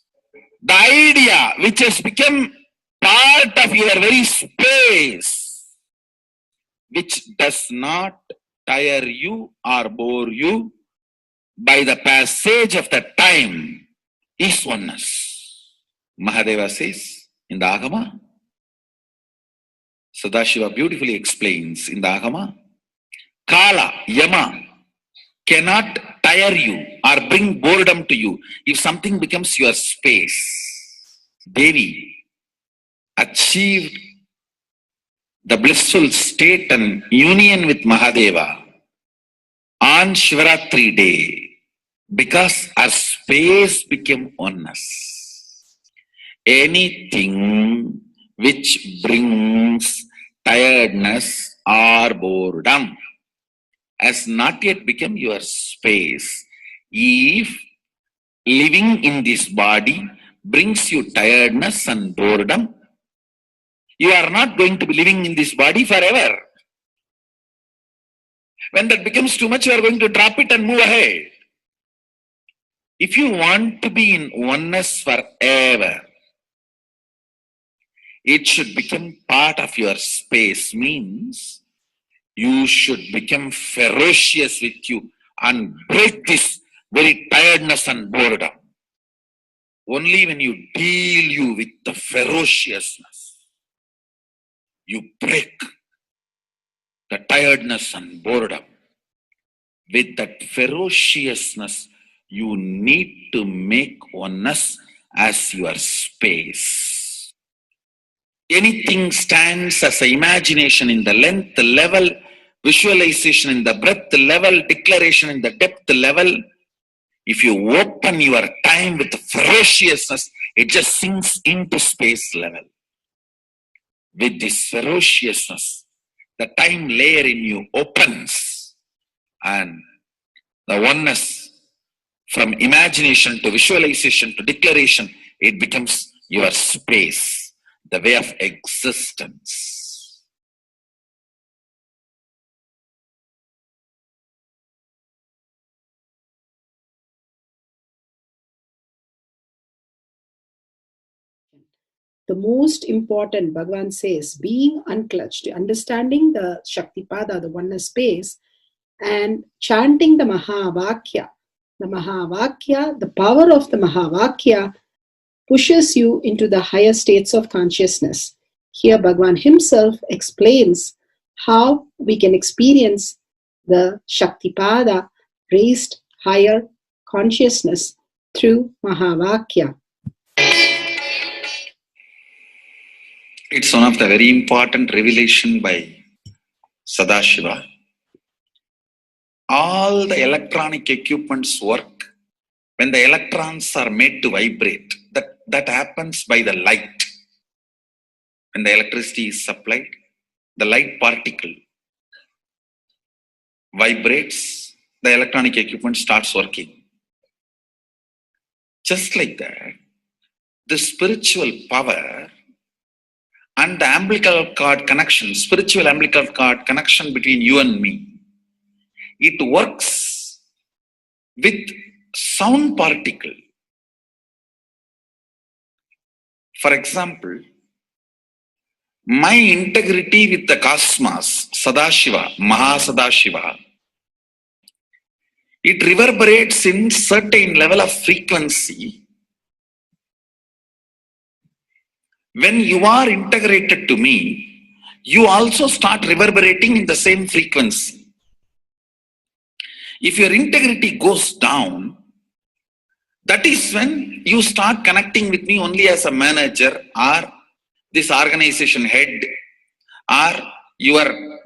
G: The idea which has become part of your very space, which does not tire you or bore you by the passage of the time, is oneness. Mahadeva says in the Agama, Sadashiva beautifully explains in the Agama, Kala, Yama cannot tire you or bring boredom to you if something becomes your space. Devi achieved the blissful state and union with Mahadeva on Shivaratri day because our space became oneness. Anything which brings tiredness or boredom has not yet become your space. If living in this body brings you tiredness and boredom, you are not going to be living in this body forever. When that becomes too much, you are going to drop it and move ahead. If you want to be in oneness forever, it should become part of your space, means you should become ferocious with you and break this very tiredness and boredom. Only when you deal you with the ferociousness, you break the tiredness and boredom. With that ferociousness, you need to make oneness as your space. Anything stands as an imagination in the length level visualization in the breadth level, declaration in the depth level. If you open your time with ferociousness, it just sinks into space level. With this ferociousness, the time layer in you opens, and the oneness from imagination to visualization to declaration, it becomes your space, the way of existence.
B: The most important, Bhagavan says, being unclutched, understanding the Shaktipada, the oneness space, and chanting the Mahavakya. The Mahavakya, the power of the Mahavakya, pushes you into the higher states of consciousness. Here, Bhagavan himself explains how we can experience the Shaktipada, raised higher consciousness, through Mahavakya.
G: It's one of the very important revelation by Sadashiva. All the electronic equipments work when the electrons are made to vibrate. That happens by the light. When the electricity is supplied, the light particle vibrates, the electronic equipment starts working. Just like that, the spiritual power and the umbilical cord connection, spiritual umbilical cord connection between you and me, it works with sound particle. For example, my integrity with the cosmos, Sadashiva, Mahasadashiva, it reverberates in certain level of frequency. When you are integrated to me, you also start reverberating in the same frequency. If your integrity goes down, that is when you start connecting with me only as a manager or this organization head or your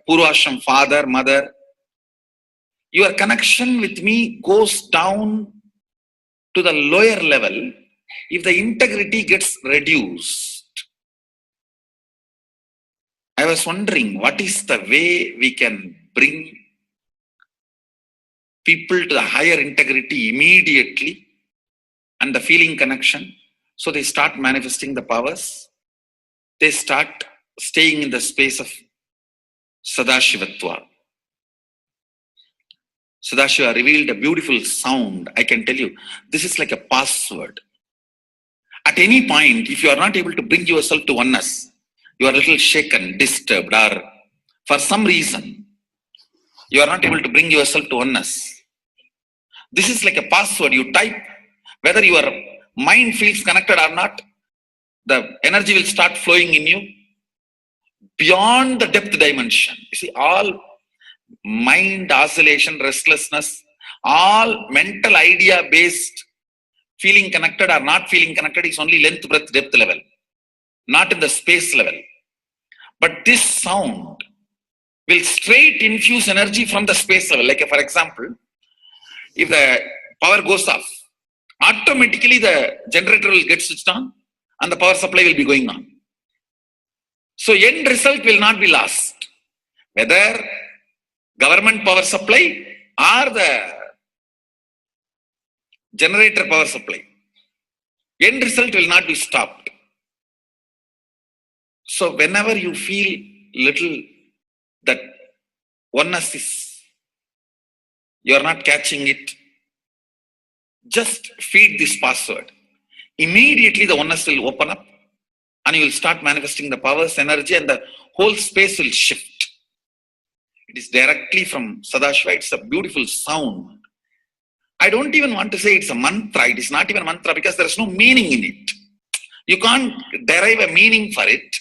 G: Purvashram father, mother. Your connection with me goes down to the lower level if the integrity gets reduced. I was wondering, what is the way we can bring people to the higher integrity immediately and the feeling connection, so they start manifesting the powers, they start staying in the space of Sadashivatva. Sadashiva revealed a beautiful sound. I can tell you, this is like a password. At any point, if you are not able to bring yourself to oneness, you are a little shaken, disturbed, or for some reason, you are not able to bring yourself to oneness. This is like a password. You type, whether your mind feels connected or not, the energy will start flowing in you beyond the depth dimension. You see, all mind oscillation, restlessness, all mental idea based feeling connected or not feeling connected is only length, breadth, depth level, not in the space level. But this sound will straight infuse energy from the space level. Like for example, if the power goes off, automatically the generator will get switched on and the power supply will be going on. So end result will not be lost. Whether government power supply or the generator power supply, end result will not be stopped. So whenever you feel little that oneness is, you are not catching it, just feed this password. Immediately the oneness will open up and you will start manifesting the powers, energy, and the whole space will shift. It is directly from Sadashiva. It's a beautiful sound. I don't even want to say it's a mantra. It is not even a mantra because there is no meaning in it. You can't derive a meaning for it.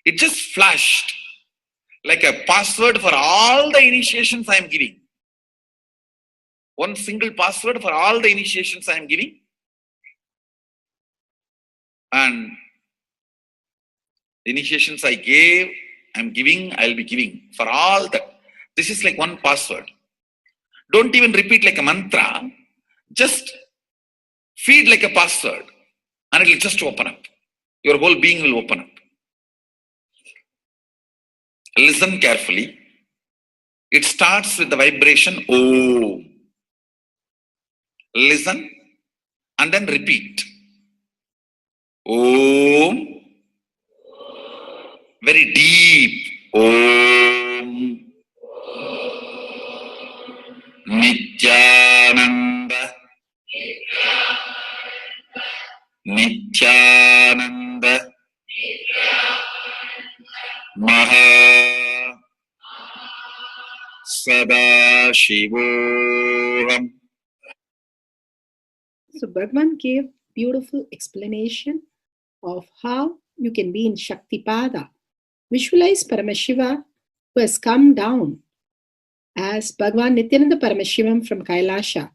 G: It just flashed like a password for all the initiations I am giving. One single password for all the initiations I am giving. And the initiations I gave, I am giving, I will be giving for all that. This is like one password. Don't even repeat like a mantra. Just feed like a password and it will just open up. Your whole being will open up. Listen carefully. It starts with the vibration Om. Listen and then repeat. Om. Very deep. Om. Nithyananda. Nithyananda. Maha Sadashivoham.
B: So Bhagavan gave beautiful explanation of how you can be in Shaktipada. Visualize Paramashiva who has come down as Bhagavan Nithyananda Paramashivam from Kailasha.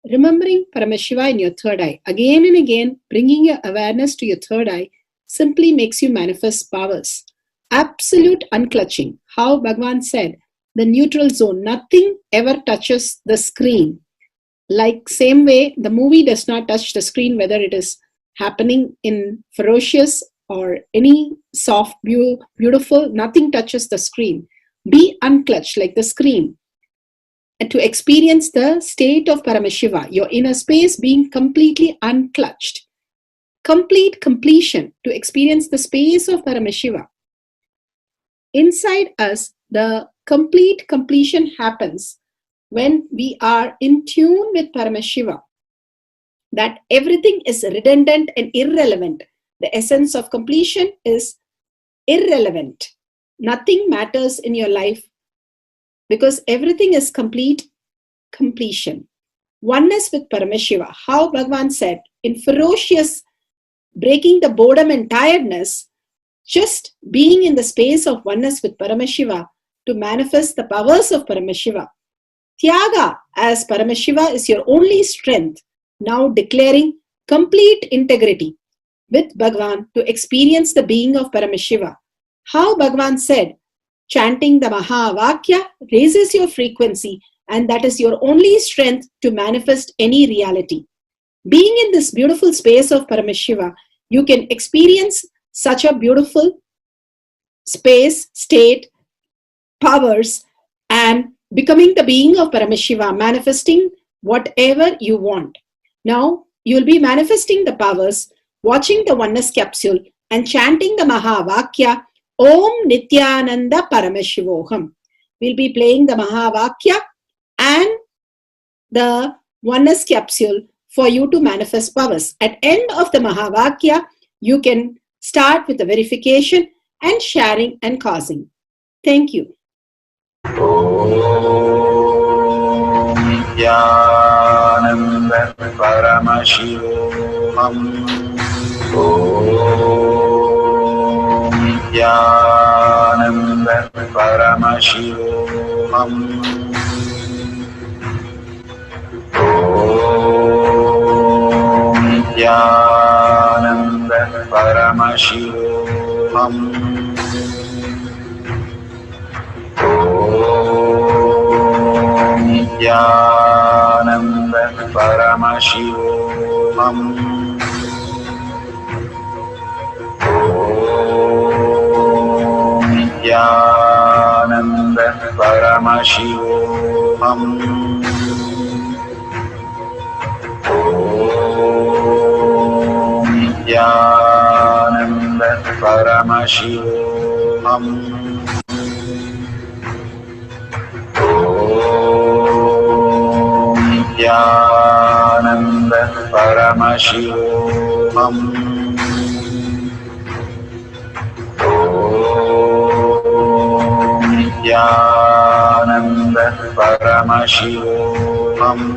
B: Remembering Paramashiva in your third eye, again and again, bringing your awareness to your third eye simply makes you manifest powers. Absolute unclutching. How Bhagavan said, the neutral zone, nothing ever touches the screen. Like same way, the movie does not touch the screen, whether it is happening in ferocious or any soft, beautiful, nothing touches the screen. Be unclutched like the screen. And to experience the state of Paramashiva, your inner space being completely unclutched. Complete completion to experience the space of Paramashiva. Inside us, the complete completion happens when we are in tune with Paramashiva. That everything is redundant and irrelevant. The essence of completion is irrelevant. Nothing matters in your life because everything is complete completion. Oneness with Paramashiva. How Bhagavan said, in ferocious breaking the boredom and tiredness, just being in the space of oneness with Paramashiva to manifest the powers of Paramashiva. Tyaga as Paramashiva is your only strength, now declaring complete integrity with Bhagavan to experience the being of Paramashiva. How Bhagavan said, chanting the Mahavakya raises your frequency and that is your only strength to manifest any reality. Being in this beautiful space of Paramashiva, you can experience such a beautiful space, state, powers, and becoming the being of Paramashiva, manifesting whatever you want. Now, you will be manifesting the powers, watching the oneness capsule, and chanting the Mahavakya, Om Nithyananda Paramashivoham. We'll be playing the Mahavakya and the oneness capsule for you to manifest powers. At end of the Mahavakya, you can start with the verification and sharing and causing. Thank you.
G: Om Nithyananda Paramashivoham. Om Nithyananda Paramashivoham. Om Nithyananda Paramashivoham. Om Nithyananda Paramashivoham. Om Nithyananda Paramashivoham. Om Nithyananda Paramashivoham. Om Nithyananda Paramashivoham. Om Nithyananda Paramashivoham.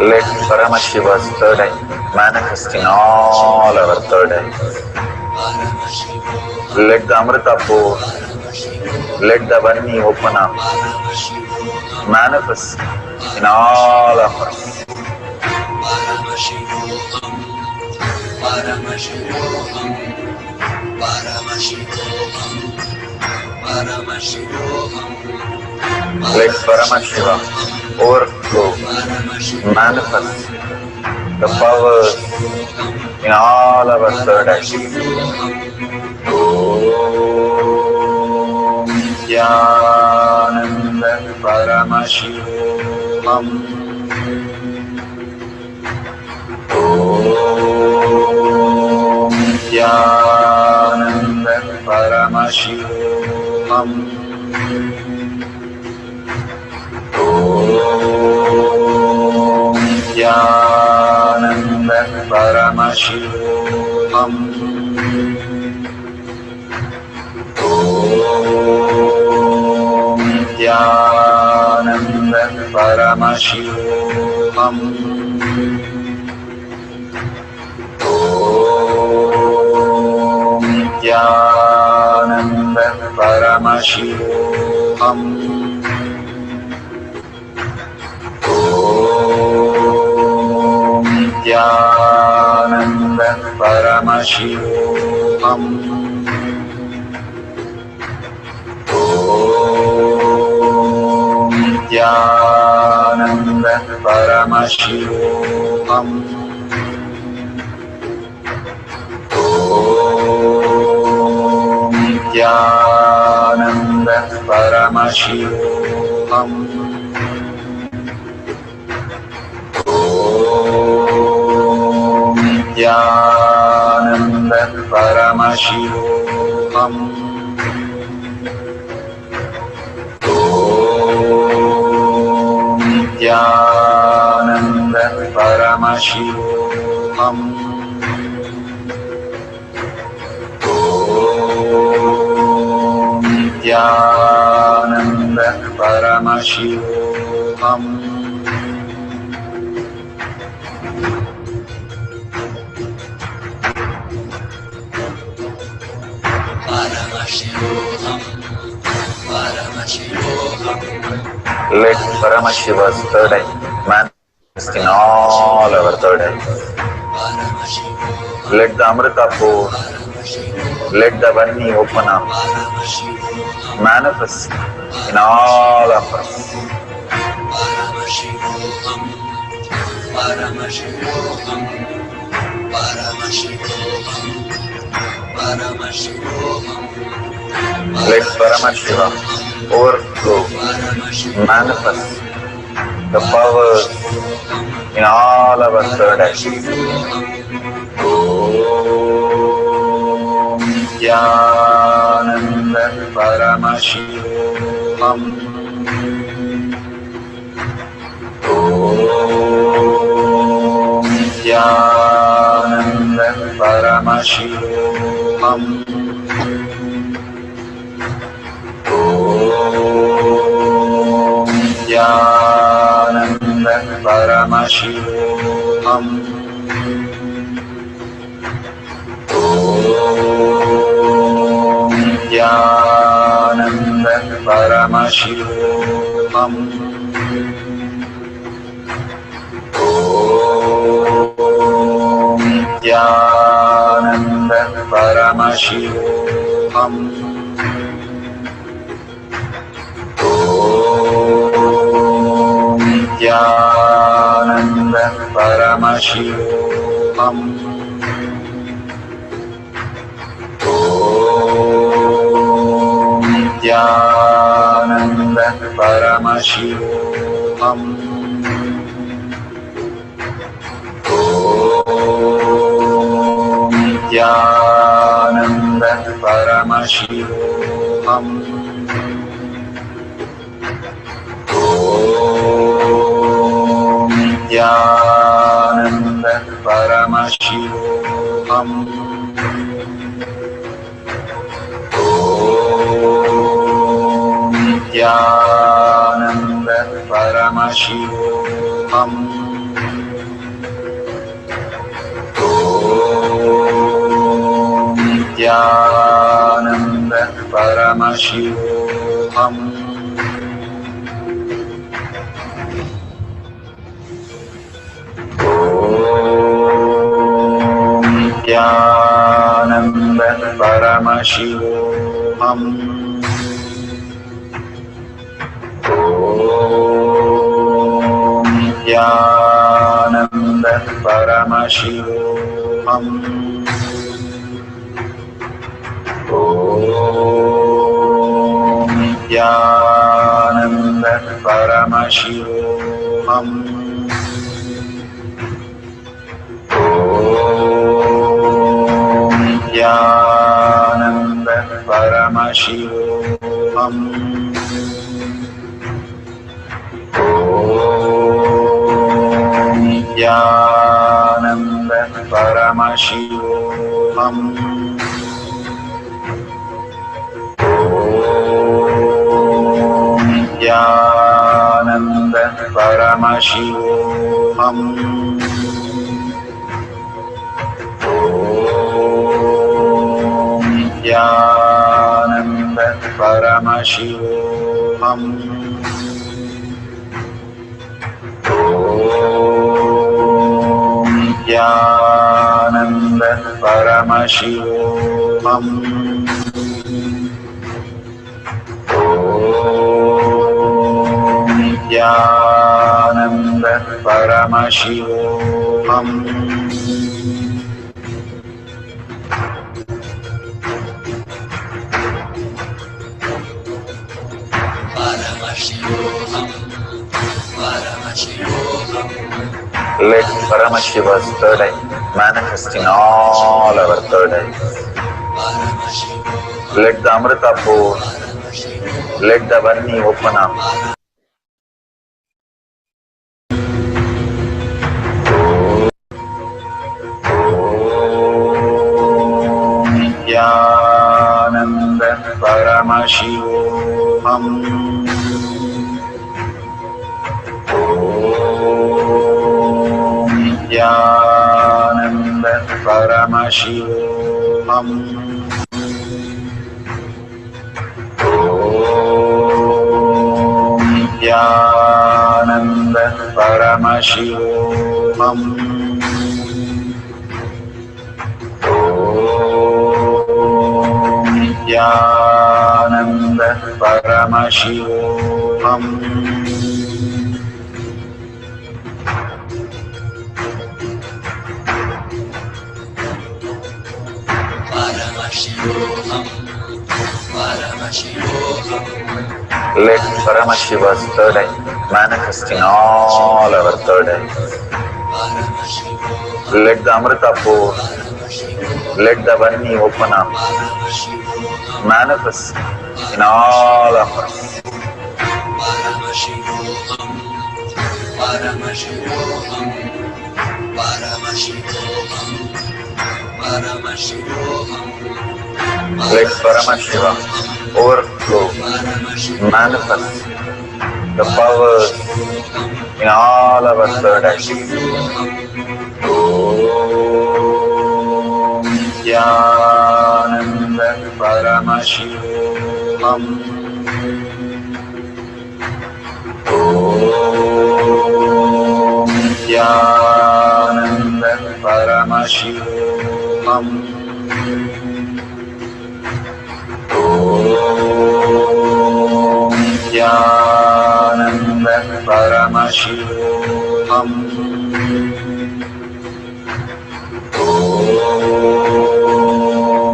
G: Let Paramashiva's third eye manifest in all our third eyes. Let the Amrita pour. Let the Varni open up.
A: manifest in all of us. Let Paramashiva overflow, manifest the powers in all our third eye. Om Nithyananda Paramashivam. Om Nithyananda Paramashivam. Om Nithyananda Paramashivam. Om Nithyananda Paramashivam. Om Nithyananda Paramashivam. Om Nithyananda Paramashivam. Om Nithyananda Paramashivam. Om Nithyananda Paramashivam. Om Nithyananda Paramashivam. Om Nithyananda Paramashivam. Om Nithyananda Paramashivam. Let Paramashiva's third eye manifest in all our third eyes. Let the Amrita pour, let the Vani open up, manifest in all of us. Let Paramashiva overflow, manifest the powers in all our third eyes. Om Nithyananda Paramashivam. Om Nithyananda Paramashivam. Om Nithyananda Paramashivam. Om Nithyananda Paramashivam. Om Nithyananda Paramashivam. Om Nithyananda Paramashivam. Om Nithyananda Paramashivam. Om Nithyananda Paramashivam. Om Nithyananda Paramashivam. Om Nithyananda Paramashivam. Om Nithyananda Paramashivam. Nithyananda Paramashivoham. Om Nithyananda Paramashivoham. Om Nithyananda Paramashivoham. Om Nithyananda Paramashivoham. Om Nithyananda Paramashivoham. Om Nithyananda Paramashivoham. Om Nithyananda Paramashivoham. Om Nithyananda Paramashivoham. Om Nithyananda Paramashivoham. Let Paramashiva's third eye manifest in all our third eyes. Let the Amrita pour, let the Varni open up. Om Nithyananda Paramashivoham. Om Nithyananda Paramashivoham. Om Nithyananda Paramashivoham. Om Nithyananda Paramashivoham. Let Paramashiva's third eye manifest in all our third eyes. Let the Amrita pour, let the Varni open up, manifest in all of us. Let Paramashiva overflow, manifest the powers in all our third eyes. Om Nithyananda Paramashivoham. Om Nithyananda Paramashivoham. Om Nithyananda Paramashivoham. Om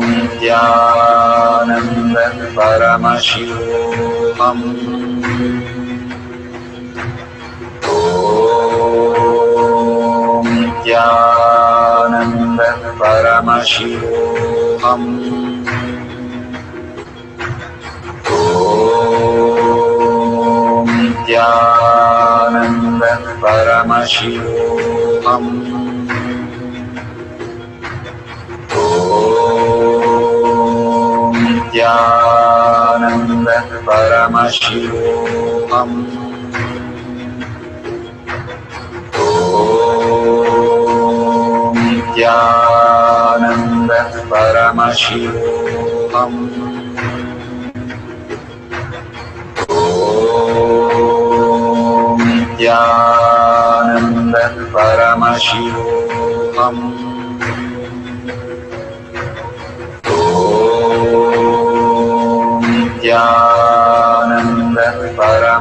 A: Nithyananda Paramashivoham. Om Nithyananda Paramashivoham. Om Nithyananda Paramashivoham. Om Nithyananda Paramashivoham. Om Nithyananda Paramashivoham. Om Nithyananda Paramashivoham.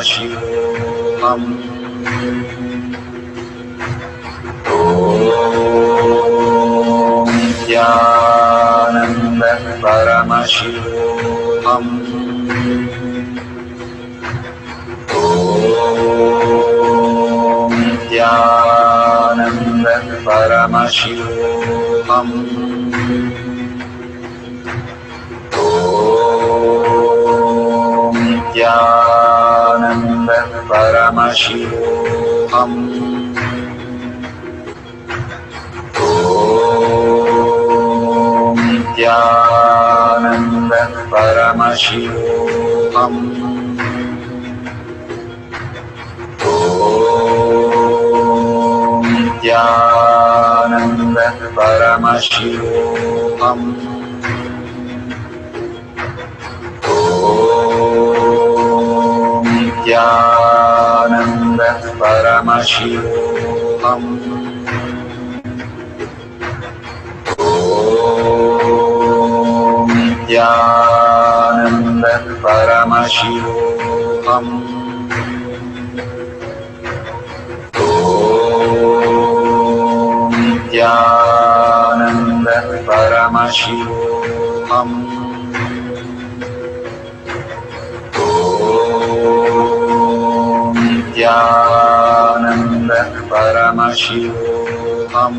A: Paramashivaham. Nithyananda Paramashivaham. Nithyananda Paramashivaham. Nithyananda Paramashivaham. Nithyananda Paramashivaham. Nithyananda Paramashivaham. Nithyananda Paramashivaham. Nithyananda Paramashivaham. Nithyananda Paramashivaham. Nithyananda Paramashivaham.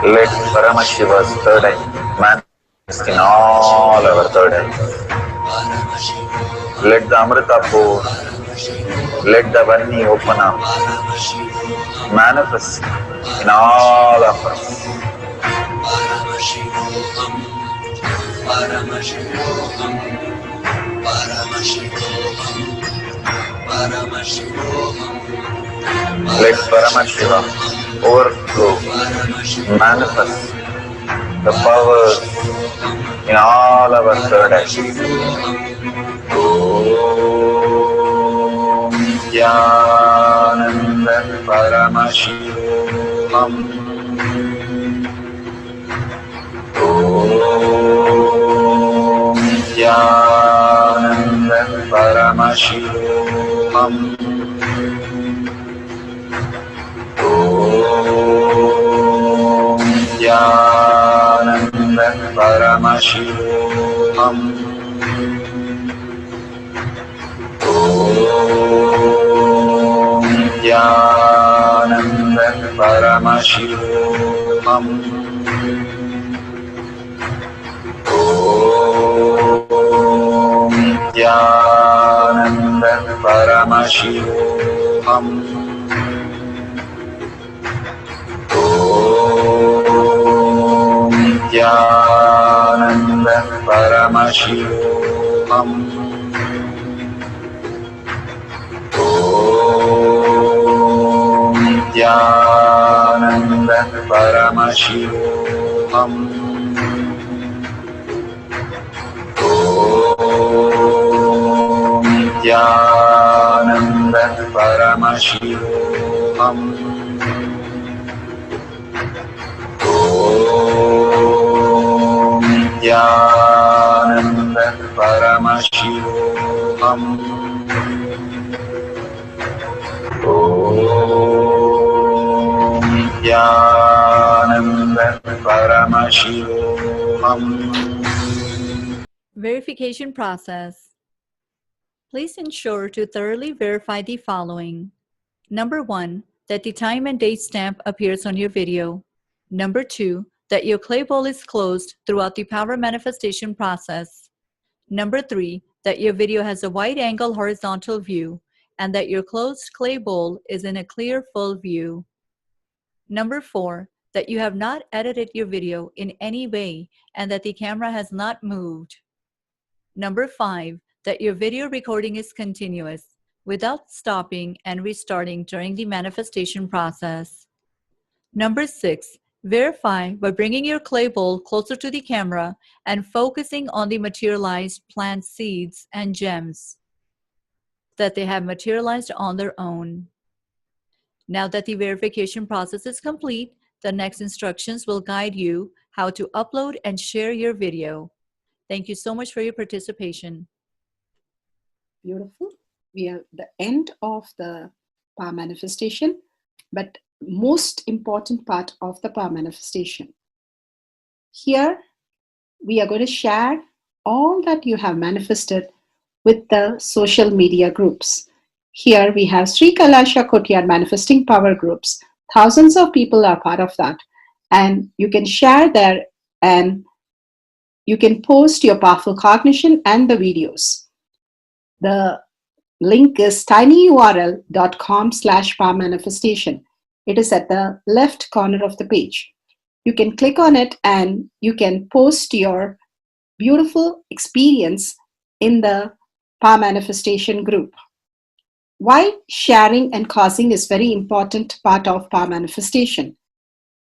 A: Let Paramashiva's third eye manifest in all our third eyes. Let the Amrita pour, let the Vani open up, manifest in all of us. Let Paramashiva overflow, manifest the powers in all our third eyes. Om Nithyananda Paramashivaham. Om Nithyananda Paramashivaham. Om Nithyananda Paramashivaham. Om Nithyananda Paramashivaham. Om Nithyananda Paramashivaham. Om Nithyananda Paramashivaham. Om Nithyananda Paramashivaham. Om Nithyananda Paramashivaham. Om Nithyananda Paramashivaham. Om Nithyananda Paramashivaham.
E: Verification process. Please ensure to thoroughly verify the following. Number 1, that the time and date stamp appears on your video. Number 2, that your clay bowl is closed throughout the power manifestation process. Number 3, that your video has a wide-angle horizontal view and that your closed clay bowl is in a clear full view. Number 4, that you have not edited your video in any way and that the camera has not moved. Number 5, that your video recording is continuous without stopping and restarting during the manifestation process. Number 6, verify by bringing your clay bowl closer to the camera and focusing on the materialized plant seeds and gems, that they have materialized on their own. Now that the verification process is complete, the next instructions will guide you how to upload and share your video. Thank you so much for your participation.
B: Beautiful. We are at the end of the power manifestation, but most important part of the power manifestation. Here, we are going to share all that you have manifested with the social media groups. Here we have Sri Kailasha Kotyar Manifesting Power groups. Thousands of people are part of that. And you can share there and you can post your powerful cognition and the videos. The link is tinyurl.com/power manifestation. It is at the left corner of the page. You can click on it and you can post your beautiful experience in the power manifestation group. Why sharing and causing is very important part of power manifestation.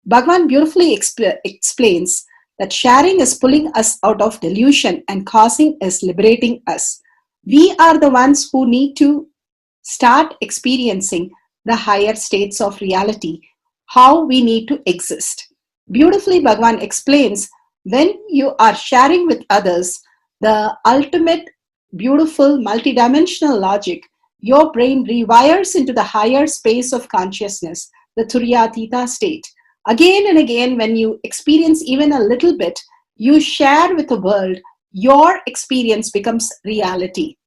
B: Bhagavan beautifully explains that sharing is pulling us out of delusion and causing is liberating us. We are the ones who need to start experiencing the higher states of reality, how we need to exist. Beautifully, Bhagavan explains when you are sharing with others the ultimate beautiful multidimensional logic, your brain rewires into the higher space of consciousness, the Turyatita state. Again and again, when you experience even a little bit, you share with the world, your experience becomes reality.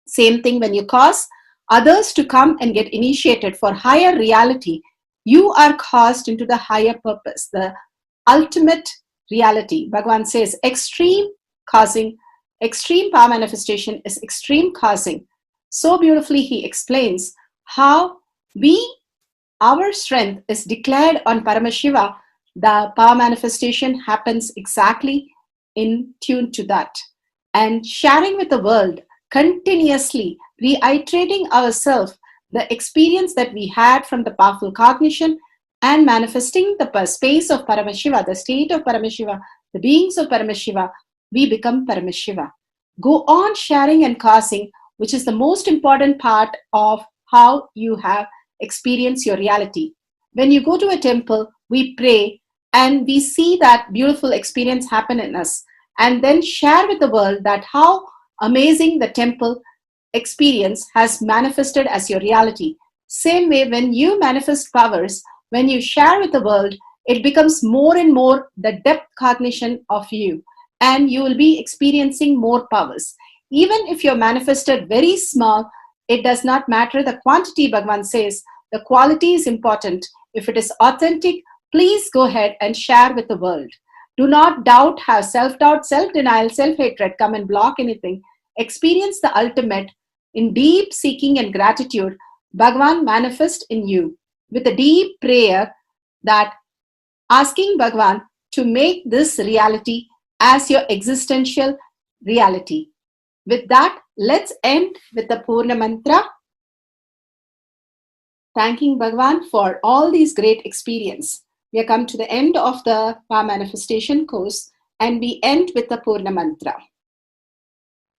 B: Same thing when you cause others to come and get initiated for higher reality, you are caused into the higher purpose, the ultimate reality. Bhagavan says extreme causing, extreme power manifestation is extreme causing. So beautifully he explains how our strength is declared on Paramashiva. The power manifestation happens exactly in tune to that. And sharing with the world, continuously reiterating ourselves the experience that we had from the powerful cognition and manifesting the space of Paramashiva, the state of Paramashiva, the beings of Paramashiva, we become Paramashiva. Go on sharing and causing, which is the most important part of how you have experienced your reality. When you go to a temple, we pray and we see that beautiful experience happen in us, and then share with the world that how amazing the temple experience has manifested as your reality. Same way, when you manifest powers, when you share with the world, it becomes more and more the depth cognition of you, and you will be experiencing more powers. Even if you're manifested very small, it does not matter the quantity. Bhagavan says the quality is important. If it is authentic, please go ahead and share with the world. Do not doubt, have self-doubt, self-denial, self-hatred come and block anything. Experience the ultimate in deep seeking and gratitude. Bhagavan manifest in you with a deep prayer, that asking Bhagavan to make this reality as your existential reality. With that, let's end with the Purna Mantra. Thanking Bhagavan for all these great experience. We have come to the end of the power manifestation course, and we end with the Purna Mantra.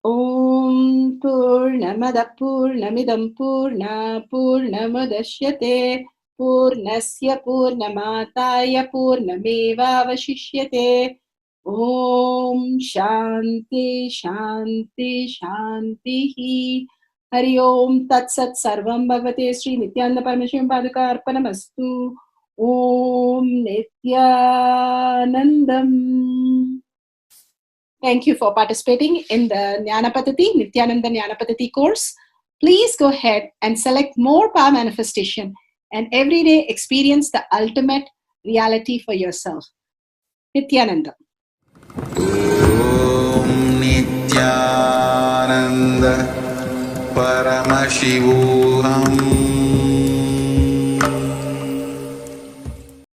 B: Om Purnamada Purnamidam Purna Purnamadashyate Purnasya Purnamataya Purnameva Vashishyate. Om Shanti Shanti Shanti. Hari Om Tat Sat Sarvam Bhagavate Sri Nithyananda Parameshivam Padaka Arpanamastu. Om Nithyanandam. Thank you for participating in the Jnana Paddhati, Nithyananda Jnana Paddhati course. Please go ahead and select more power manifestation and every day experience the ultimate reality for yourself. Nithyananda.
A: Om Nithyananda Paramashivoham